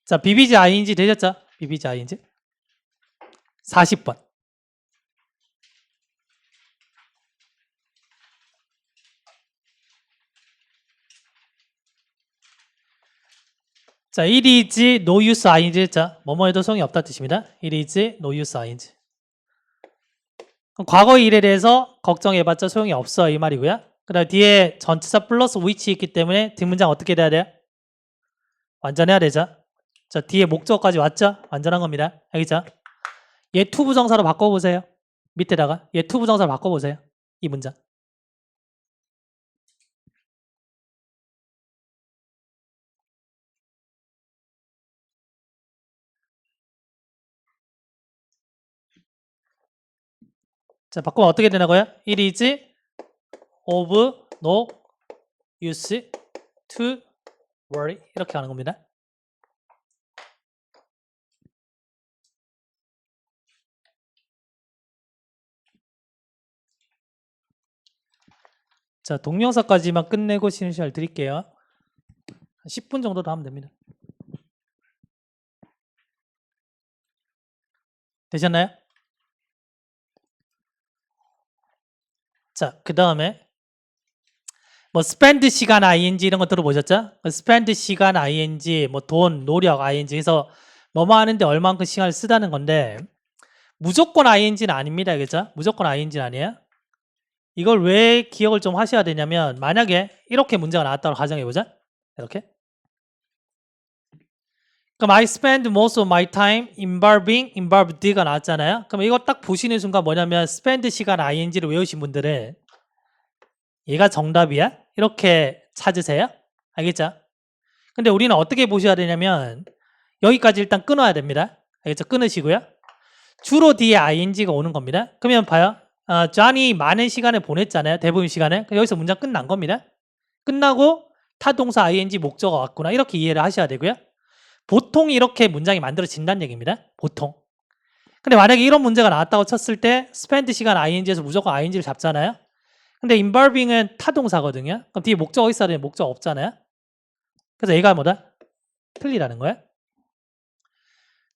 Speaker 1: 자, BBG ing 되셨죠? BBG ing. 40번. 자, it is no use ing 자, 뭐뭐 해도 소용이 없다 뜻입니다. it is no use ing. 그럼 과거 일에 대해서 걱정해봤자 소용이 없어 이 말이고요. 그 다음 뒤에 전치사 플러스 which 있기 때문에 뒷문장 어떻게 돼야 돼요? 완전해야 되죠. 자, 뒤에 목적까지 왔죠? 완전한 겁니다. 알겠죠? 얘 to 부정사로 바꿔보세요. 밑에다가 얘 to 부정사로 바꿔보세요. 이 문장. 자, 바꾸면 어떻게 되나고요? It is of no use to worry 이렇게 하는 겁니다. 자, 동명사까지만 끝내고 쉬는 시간을 드릴게요. 한 10분 정도 더 하면 됩니다. 되셨나요? 자, 그 다음에 뭐 spend 시간 ing 이런 거 들어보셨죠? spend 시간 ing, 뭐 돈, 노력 ing 해서 뭐뭐 하는데 얼만큼 시간을 쓰다는 건데 무조건 ing는 아닙니다. 그죠? 무조건 ing는 아니에요. 이걸 왜 기억을 좀 하셔야 되냐면 만약에 이렇게 문제가 나왔다고 가정해보자. 이렇게. 그럼 I spend most of my time involved가 나왔잖아요. 그럼 이거 딱 보시는 순간 뭐냐면 spend 시간 ing를 외우신 분들은 얘가 정답이야? 이렇게 찾으세요. 알겠죠? 근데 우리는 어떻게 보셔야 되냐면 여기까지 일단 끊어야 됩니다. 알겠죠? 끊으시고요. 주로 뒤에 ing가 오는 겁니다. 그러면 봐요. 존이 많은 시간을 보냈잖아요. 대부분 시간을. 여기서 문장 끝난 겁니다. 끝나고 타동사 ing 목적어가 왔구나. 이렇게 이해를 하셔야 되고요. 보통 이렇게 문장이 만들어진다는 얘기입니다. 보통. 근데 만약에 이런 문제가 나왔다고 쳤을 때 spend 시간 ing에서 무조건 ing를 잡잖아요. 근데 involving은 타동사거든요. 그럼 뒤에 목적어 있어야 되는 목적어 없잖아요. 그래서 얘가 뭐다? 틀리라는 거야.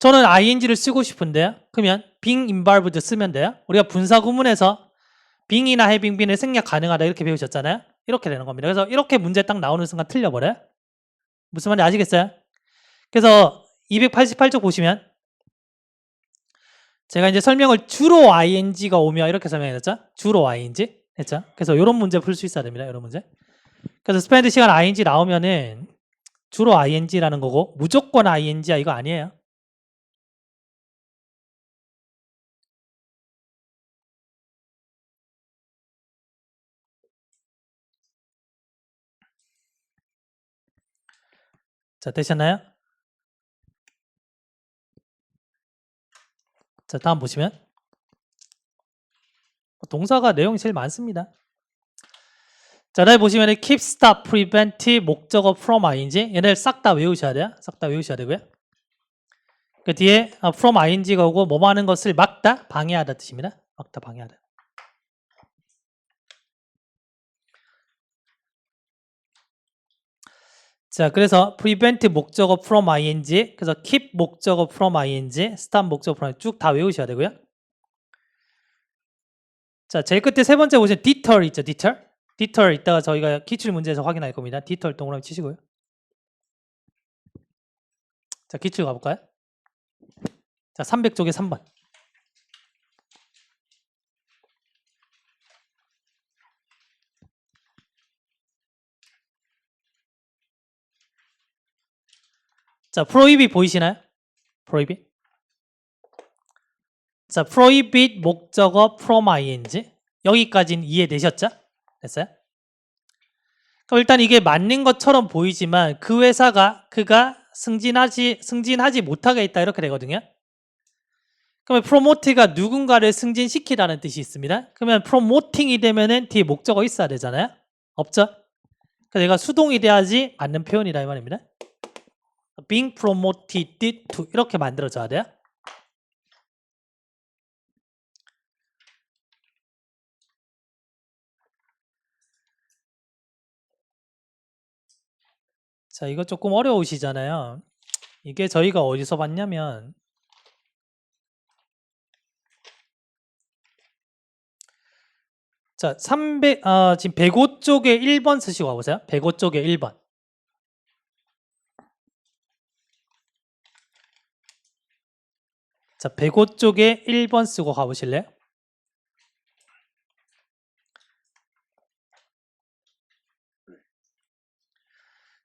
Speaker 1: 저는 ing를 쓰고 싶은데요. 그러면 being involved 쓰면 돼요. 우리가 분사 구문에서 being이나 having been을 생략 가능하다 이렇게 배우셨잖아요. 이렇게 되는 겁니다. 그래서 이렇게 문제 딱 나오는 순간 틀려버려요. 무슨 말인지 아시겠어요? 그래서 288쪽 보시면 제가 이제 설명을 주로 ing가 오며 이렇게 설명했죠. 주로 ing 했죠. 그래서 이런 문제 풀 수 있어야 됩니다. 이런 문제. 그래서 spend 시간 ing 나오면은 주로 ing라는 거고 무조건 ing야 이거 아니에요. 자, 되셨나요? 자, 다음 보시면 동사가 내용이 제일 많습니다. 자, 다음에 보시면 keep, stop, prevent, 목적어 from ing 얘네를 싹 다 외우셔야 돼요. 싹 다 외우셔야 되고요. 그 뒤에 from ing가 오고 뭐뭐 하는 것을 막다, 방해하다 뜻입니다. 막다, 방해하다. 자, 그래서 prevent 목적어 from ing, 그래서 keep 목적어 from ing, stop 목적어 from 쭉 다 외우셔야 되고요. 자, 제일 끝에 세 번째 보시면 deter 있죠, deter. deter 이따가 저희가 기출 문제에서 확인할 겁니다. deter 동그라미 치시고요. 자, 기출 가볼까요? 자, 300쪽에 3번. 자, prohibit 보이시나요? prohibit. 자, prohibit 목적어 from ing. 여기까지는 이해되셨죠? 됐어요? 그럼 일단 이게 맞는 것처럼 보이지만 그 회사가 그가 승진하지 못하게 있다 이렇게 되거든요. 그러면 promote가 누군가를 승진시키라는 뜻이 있습니다. 그러면 promoting이 되면은 뒤에 목적어 있어야 되잖아요. 없죠? 그래서 얘가 수동이 돼야지 맞는 표현이다 이 말입니다. being promoted to 이렇게 만들어져야 돼요. 자, 이거 조금 어려우시잖아요. 이게 저희가 어디서 봤냐면 자, 지금 105쪽에 1번 쓰시고 가보세요. 105쪽에 1번. 자, 105쪽에 1번 쓰고 가보실래요?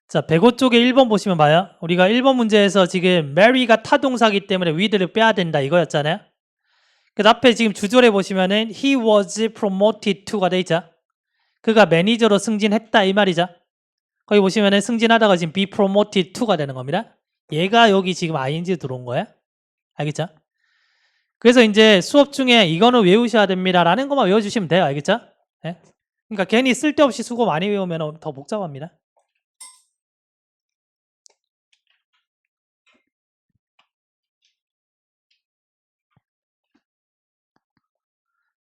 Speaker 1: 자, 105쪽에 1번 보시면 봐요. 우리가 1번 문제에서 지금 Mary가 타동사기 때문에 with를 빼야 된다 이거였잖아요. 그래서 앞에 지금 주절에 보시면은 he was promoted to가 돼 있죠. 그가 매니저로 승진했다 이 말이죠. 거기 보시면은 승진하다가 지금 be promoted to가 되는 겁니다. 얘가 여기 지금 ing 들어온 거예요. 알겠죠? 그래서 이제 수업 중에 이거는 외우셔야 됩니다 라는 것만 외워주시면 돼요. 알겠죠? 네? 그러니까 괜히 쓸데없이 수고 많이 외우면 더 복잡합니다.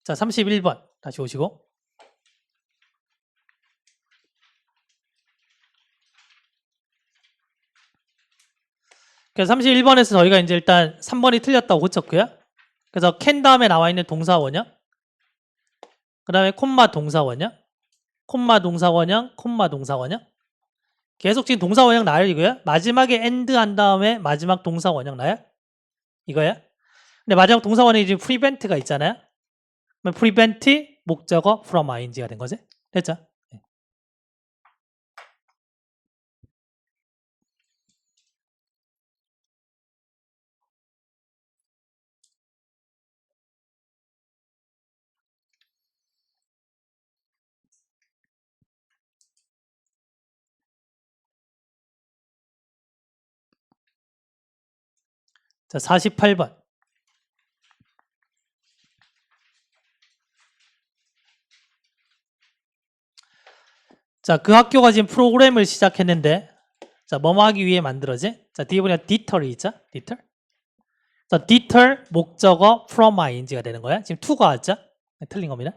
Speaker 1: 자, 31번 다시 오시고. 그래서 31번에서 저희가 이제 일단 3번이 틀렸다고 고쳤고요. 그래서 can 다음에 나와 있는 동사 원형, 그 다음에 콤마 동사 원형, 콤마 동사 원형, 콤마 동사 원형. 계속 지금 동사 원형 나열이고요. 마지막에 and 한 다음에 마지막 동사 원형 나열 이거예요. 근데 마지막 동사 원형이 지금 prevent가 있잖아요. 그러면 prevent 목적어 from ing가 된 거지. 됐죠? 네. 자, 48번. 자, 그 학교가 지금 프로그램을 시작했는데, 자, 뭐뭐 하기 위해 만들어지? 자, 뒤에 보니까 deter이 있죠? deter. 자, deter 목적어 from ing가 되는 거야. 지금 to가 왔죠? 네, 틀린 겁니다.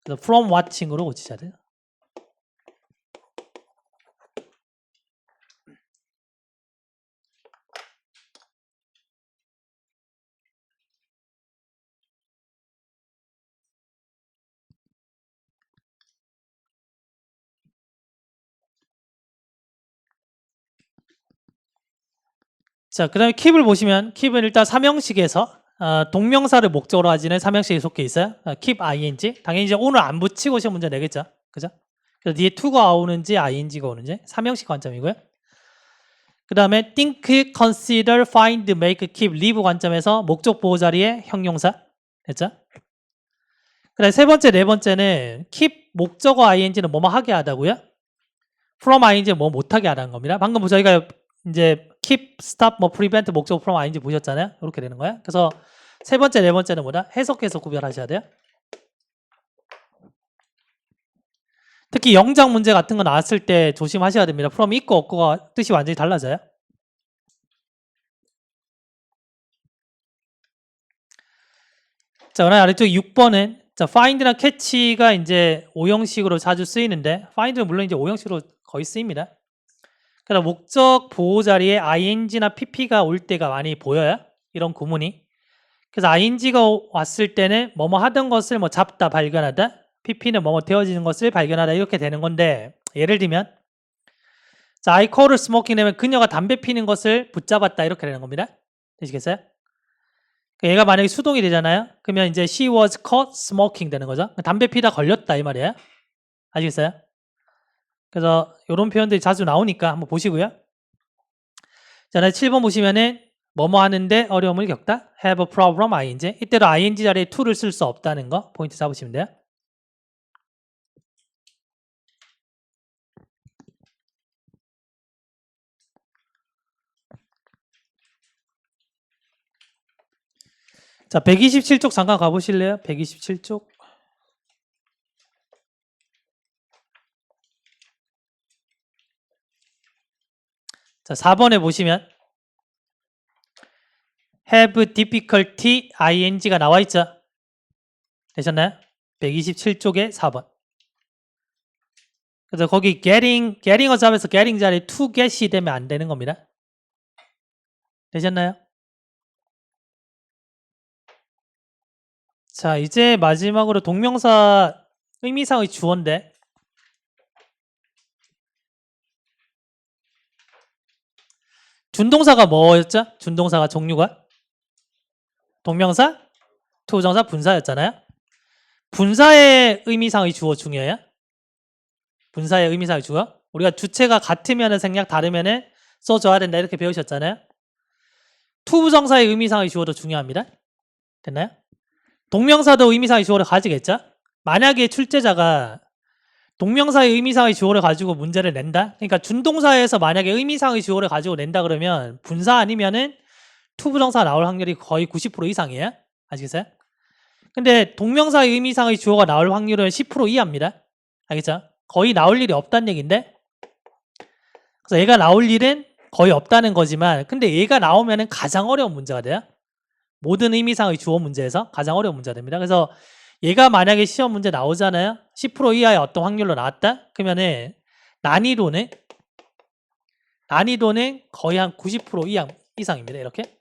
Speaker 1: 그래서 from watching으로 고치셔야 돼요. 자, 그 다음에 keep을 보시면 keep은 일단 삼형식에서 동명사를 목적으로 가지는 삼형식에 속해 있어요. keep ing. 당연히 이제 오늘 안 붙이고 시험 문제 내겠죠. 그죠? 그래서 뒤에 to가 오는지 ing가 오는지 삼형식 관점이고요. 그 다음에 think, consider, find, make, keep, leave 관점에서 목적 보호 자리에 형용사. 됐죠? 그 다음에 세 번째, 네 번째는 keep 목적어 ing는 뭐뭐 하게 하다고요. from ing 뭐 못하게 하라는 겁니다. 방금 저희가 이제 keep, stop, 뭐 prevent 목적 from ing 보셨잖아요. 이렇게 되는 거예요. 그래서 세 번째, 네 번째는 뭐다? 해석해서 구별하셔야 돼요. 특히 영장 문제 같은 거 나왔을 때 조심하셔야 됩니다. from 있고 없고가 뜻이 완전히 달라져요. 자, 그다음 아래쪽 6번은 자, find나 catch가 이제 5형식으로 자주 쓰이는데 find는 물론 이제 5형식으로 거의 쓰입니다. 그다음 목적 보호 자리에 ing나 pp가 올 때가 많이 보여요. 이런 구문이. 그래서 ing가 왔을 때는 뭐뭐 하던 것을 뭐 잡다, 발견하다. pp는 뭐뭐 되어지는 것을 발견하다 이렇게 되는 건데 예를 들면 자, I caught her smoking 되면 그녀가 담배 피는 것을 붙잡았다 이렇게 되는 겁니다. 되시겠어요? 얘가 만약에 수동이 되잖아요. 그러면 이제 she was caught smoking 되는 거죠. 담배 피다 걸렸다 이 말이에요. 아시겠어요? 그래서 이런 표현들이 자주 나오니까 한번 보시고요. 자, 7번 보시면은 뭐뭐 하는데 어려움을 겪다. have a problem ing. 이때도 ing 자리에 to를 쓸 수 없다는 거 포인트 잡으시면 돼요. 자, 127쪽 잠깐 가보실래요? 127쪽. 자, 4번에 보시면 have difficulty ing가 나와 있죠? 되셨나요? 127쪽에 4번. 그래서 거기 getting을 잡아서 getting 자리에 to get이 되면 안 되는 겁니다. 되셨나요? 자, 이제 마지막으로 동명사 의미상의 주어인데 준동사가 뭐였죠? 준동사가 종류가? 동명사, 투부정사, 분사였잖아요. 분사의 의미상의 주어 중요해요? 분사의 의미상의 주어? 우리가 주체가 같으면 생략, 다르면 써줘야 된다 이렇게 배우셨잖아요. 투부정사의 의미상의 주어도 중요합니다. 됐나요? 동명사도 의미상의 주어를 가지겠죠? 만약에 출제자가 동명사의 의미상의 주어를 가지고 문제를 낸다? 그러니까 준동사에서 만약에 의미상의 주어를 가지고 낸다 그러면 분사 아니면은 투부정사 나올 확률이 거의 90% 이상이에요. 아시겠어요? 근데 동명사의 의미상의 주어가 나올 확률은 10% 이하입니다. 알겠죠? 거의 나올 일이 없다는 얘기인데 그래서 얘가 나올 일은 거의 없다는 거지만 근데 얘가 나오면은 가장 어려운 문제가 돼요. 모든 의미상의 주어 문제에서 가장 어려운 문제가 됩니다. 그래서 얘가 만약에 시험 문제 나오잖아요. 10% 이하의 어떤 확률로 나왔다? 그러면은 난이도는 거의 한 90% 이상입니다. 이렇게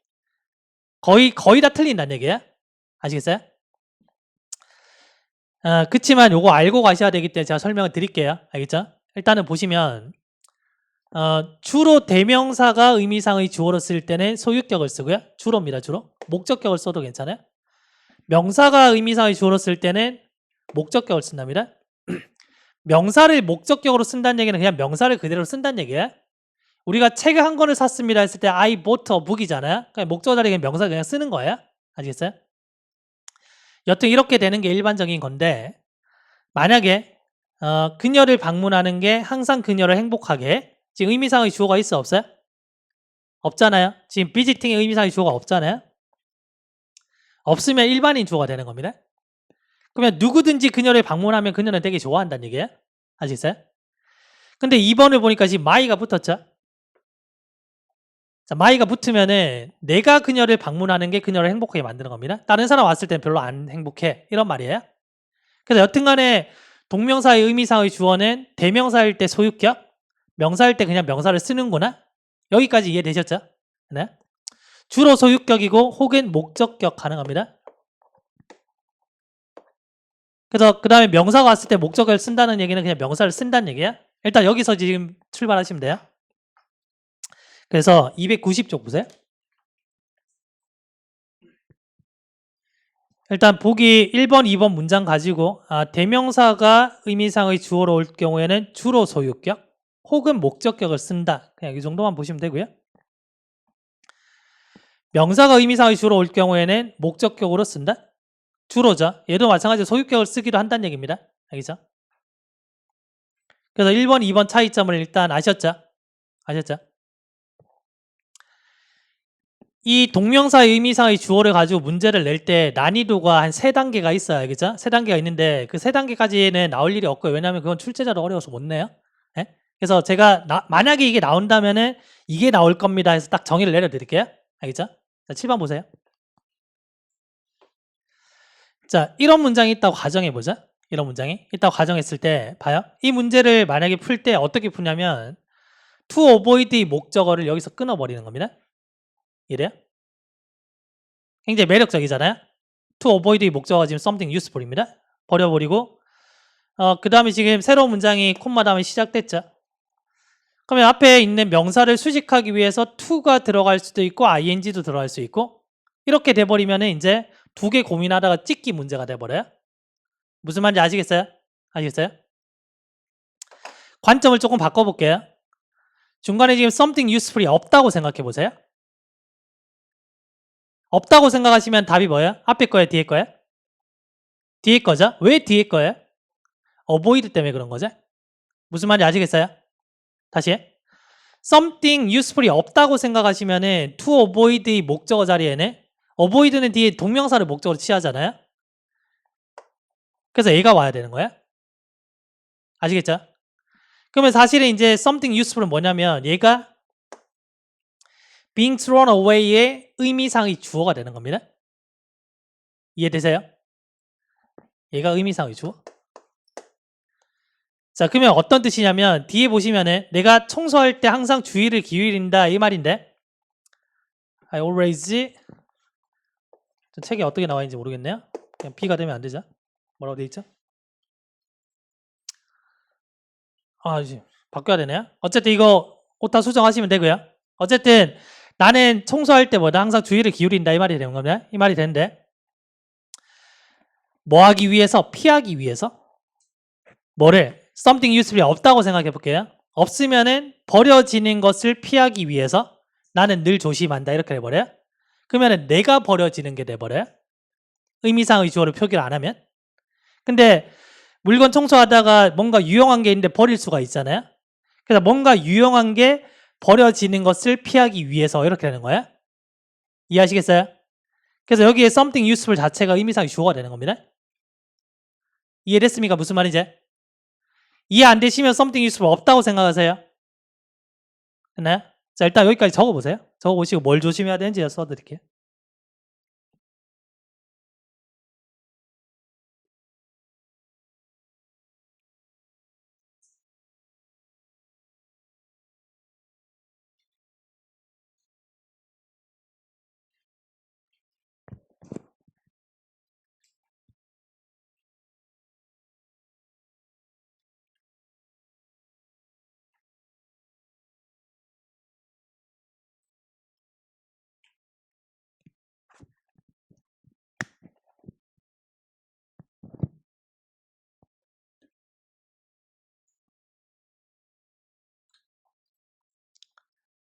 Speaker 1: 거의 다 틀린다는 얘기야. 아시겠어요? 그치만 요거 알고 가셔야 되기 때문에 제가 설명을 드릴게요. 알겠죠? 일단은 보시면 주로 대명사가 의미상의 주어로 쓸 때는 소유격을 쓰고요. 주로입니다. 주로. 목적격을 써도 괜찮아요. 명사가 의미상의 주어로 쓸 때는 목적격을 쓴답니다. 명사를 목적격으로 쓴다는 얘기는 그냥 명사를 그대로 쓴다는 얘기예요. 우리가 책 한 권을 샀습니다 했을 때 I bought a book이잖아요. 그러니까 목적 자리에 명사 그냥 쓰는 거예요. 아시겠어요? 여튼 이렇게 되는 게 일반적인 건데 만약에 그녀를 방문하는 게 항상 그녀를 행복하게 해. 지금 의미상의 주어가 있어 없어요? 없잖아요. 지금 visiting의 의미상의 주어가 없잖아요. 없으면 일반인 주어가 되는 겁니다. 그러면 누구든지 그녀를 방문하면 그녀는 되게 좋아한다는 얘기예요. 아시겠어요? 근데 2번을 보니까 지금 my가 붙었죠. 자, my가 붙으면은 내가 그녀를 방문하는 게 그녀를 행복하게 만드는 겁니다. 다른 사람 왔을 때는 별로 안 행복해. 이런 말이에요. 그래서 여튼간에 동명사의 의미상의 주어는 대명사일 때 소유격, 명사일 때 그냥 명사를 쓰는구나. 여기까지 이해되셨죠? 네. 주로 소유격이고 혹은 목적격 가능합니다. 그래서 그 다음에 명사가 왔을 때 목적을 쓴다는 얘기는 그냥 명사를 쓴다는 얘기야. 일단 여기서 지금 출발하시면 돼요. 그래서 290쪽 보세요. 일단 보기 1번, 2번 문장 가지고 대명사가 의미상의 주어로 올 경우에는 주로 소유격 혹은 목적격을 쓴다. 그냥 이 정도만 보시면 되고요. 명사가 의미상의 주어로 올 경우에는 목적격으로 쓴다. 주로죠. 얘도 마찬가지로 소유격을 쓰기도 한다는 얘기입니다. 알겠죠? 그래서 1번, 2번 차이점을 일단 아셨죠? 아셨죠? 이 동명사의 의미상의 주어를 가지고 문제를 낼 때 난이도가 한 3단계가 있어요. 그죠? 3단계가 있는데 그 3단계까지는 나올 일이 없고요. 왜냐하면 그건 출제자도 어려워서 못 내요. 예? 그래서 제가 만약에 이게 나온다면은 이게 나올 겁니다 해서 딱 정의를 내려드릴게요. 알겠죠? 자, 7번 보세요. 자, 이런 문장이 있다고 가정해보자. 이런 문장이 있다고 가정했을 때 봐요. 이 문제를 만약에 풀 때 어떻게 푸냐면 to avoid의 목적어를 여기서 끊어버리는 겁니다. 이래요? 굉장히 매력적이잖아요. to avoid의 목적어가 지금 something useful입니다. 버려버리고 그 다음에 지금 새로운 문장이 콤마 다음에 시작됐죠. 그러면 앞에 있는 명사를 수식하기 위해서 to가 들어갈 수도 있고 ing도 들어갈 수 있고 이렇게 돼버리면 이제 두 개 고민하다가 찍기 문제가 돼버려요. 무슨 말인지 아시겠어요? 아시겠어요? 관점을 조금 바꿔볼게요. 중간에 지금 something useful이 없다고 생각해 보세요. 없다고 생각하시면 답이 뭐예요? 앞에 거예요? 뒤에 거예요? 뒤에 거죠? 왜 뒤에 거예요? avoid 때문에 그런 거죠? 무슨 말인지 아시겠어요? 다시 something useful이 없다고 생각하시면은 to avoid의 목적어 자리에는 avoid는 뒤에 동명사를 목적으로 취하잖아요. 그래서 얘가 와야 되는 거야. 아시겠죠? 그러면 사실은 이제 something useful은 뭐냐면 얘가 being thrown away의 의미상의 주어가 되는 겁니다. 이해되세요? 얘가 의미상의 주어. 자, 그러면 어떤 뜻이냐면 뒤에 보시면은 내가 청소할 때 항상 주의를 기울인다 이 말인데 I always 책에 어떻게 나와 있는지 모르겠네요. 그냥 B가 되면 안 되죠. 뭐라고 돼 있죠? 바꿔야 되네요. 어쨌든 이거 오타 수정하시면 되고요. 어쨌든 나는 청소할 때보다 항상 주의를 기울인다 이 말이 되는 겁니다. 이 말이 되는데 뭐 하기 위해서? 피하기 위해서 뭐를? something useful이 없다고 생각해 볼게요. 없으면은 버려지는 것을 피하기 위해서 나는 늘 조심한다 이렇게 돼버려요. 그러면은 내가 버려지는 게 돼버려요. 의미상의 주어를 표기를 안 하면. 근데 물건 청소하다가 뭔가 유용한 게 있는데 버릴 수가 있잖아요. 그래서 뭔가 유용한 게 버려지는 것을 피하기 위해서 이렇게 되는 거예요. 이해하시겠어요? 그래서 여기에 something useful 자체가 의미상의 주어가 되는 겁니다. 이해됐습니까? 무슨 말인지? 이해 안 되시면 something useful 없다고 생각하세요. 됐나요? 자, 일단 여기까지 적어보세요. 적어보시고 뭘 조심해야 되는지 써드릴게요.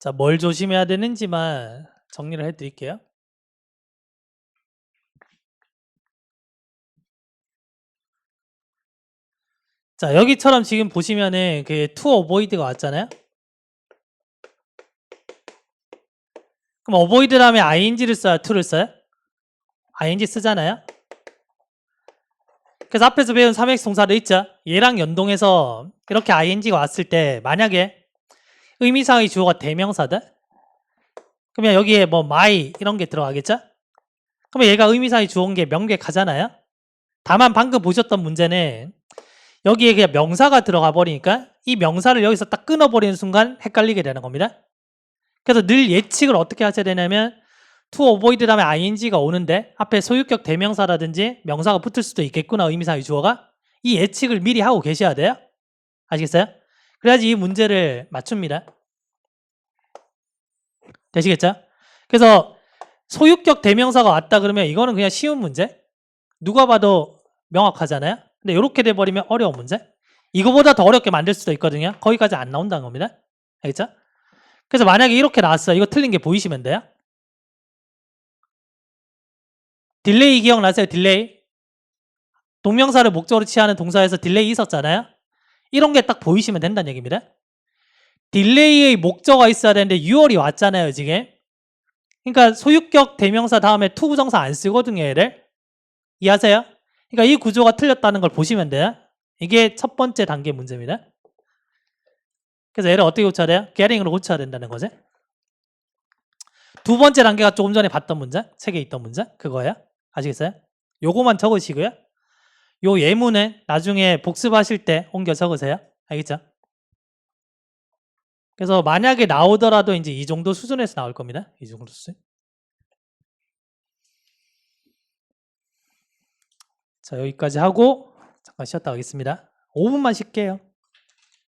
Speaker 1: 자, 뭘 조심해야 되는지만 정리를 해드릴게요. 자, 여기처럼 지금 보시면은 그 to avoid가 왔잖아요. 그럼 avoid 다음에 ing를 써요? to를 써요? ing 쓰잖아요. 그래서 앞에서 배운 3x 동사도 있죠. 얘랑 연동해서 이렇게 ing가 왔을 때 만약에 의미상의 주어가 대명사다? 그러면 여기에 뭐 my 이런 게 들어가겠죠? 그러면 얘가 의미상의 주어인 게 명백하잖아요. 다만 방금 보셨던 문제는 여기에 그냥 명사가 들어가 버리니까 이 명사를 여기서 딱 끊어버리는 순간 헷갈리게 되는 겁니다. 그래서 늘 예측을 어떻게 하셔야 되냐면 to avoid 다음에 ing가 오는데 앞에 소유격 대명사라든지 명사가 붙을 수도 있겠구나 의미상의 주어가 이 예측을 미리 하고 계셔야 돼요. 아시겠어요? 그래야지 이 문제를 맞춥니다. 되시겠죠? 그래서 소유격 대명사가 왔다 그러면 이거는 그냥 쉬운 문제 누가 봐도 명확하잖아요. 근데 이렇게 돼버리면 어려운 문제 이거보다 더 어렵게 만들 수도 있거든요. 거기까지 안 나온다는 겁니다. 알겠죠? 그래서 만약에 이렇게 나왔어요. 이거 틀린 게 보이시면 돼요. 딜레이 기억나세요? 딜레이 동명사를 목적으로 취하는 동사에서 딜레이 있었잖아요. 이런 게 딱 보이시면 된다는 얘기입니다. 딜레이의 목적어가 있어야 되는데 6월이 왔잖아요, 지금. 그러니까 소유격 대명사 다음에 to 부정사 안 쓰거든요, 얘를. 이해하세요? 그러니까 이 구조가 틀렸다는 걸 보시면 돼요. 이게 첫 번째 단계 문제입니다. 그래서 얘를 어떻게 고쳐야 돼요? getting으로 고쳐야 된다는 거지. 두 번째 단계가 조금 전에 봤던 문제, 책에 있던 문제, 그거예요. 아시겠어요? 요거만 적으시고요. 요 예문은 나중에 복습하실 때 옮겨 적으세요. 알겠죠? 그래서 만약에 나오더라도 이제 이 정도 수준에서 나올 겁니다. 이 정도 수준. 자, 여기까지 하고 잠깐 쉬었다 가겠습니다. 5분만 쉴게요.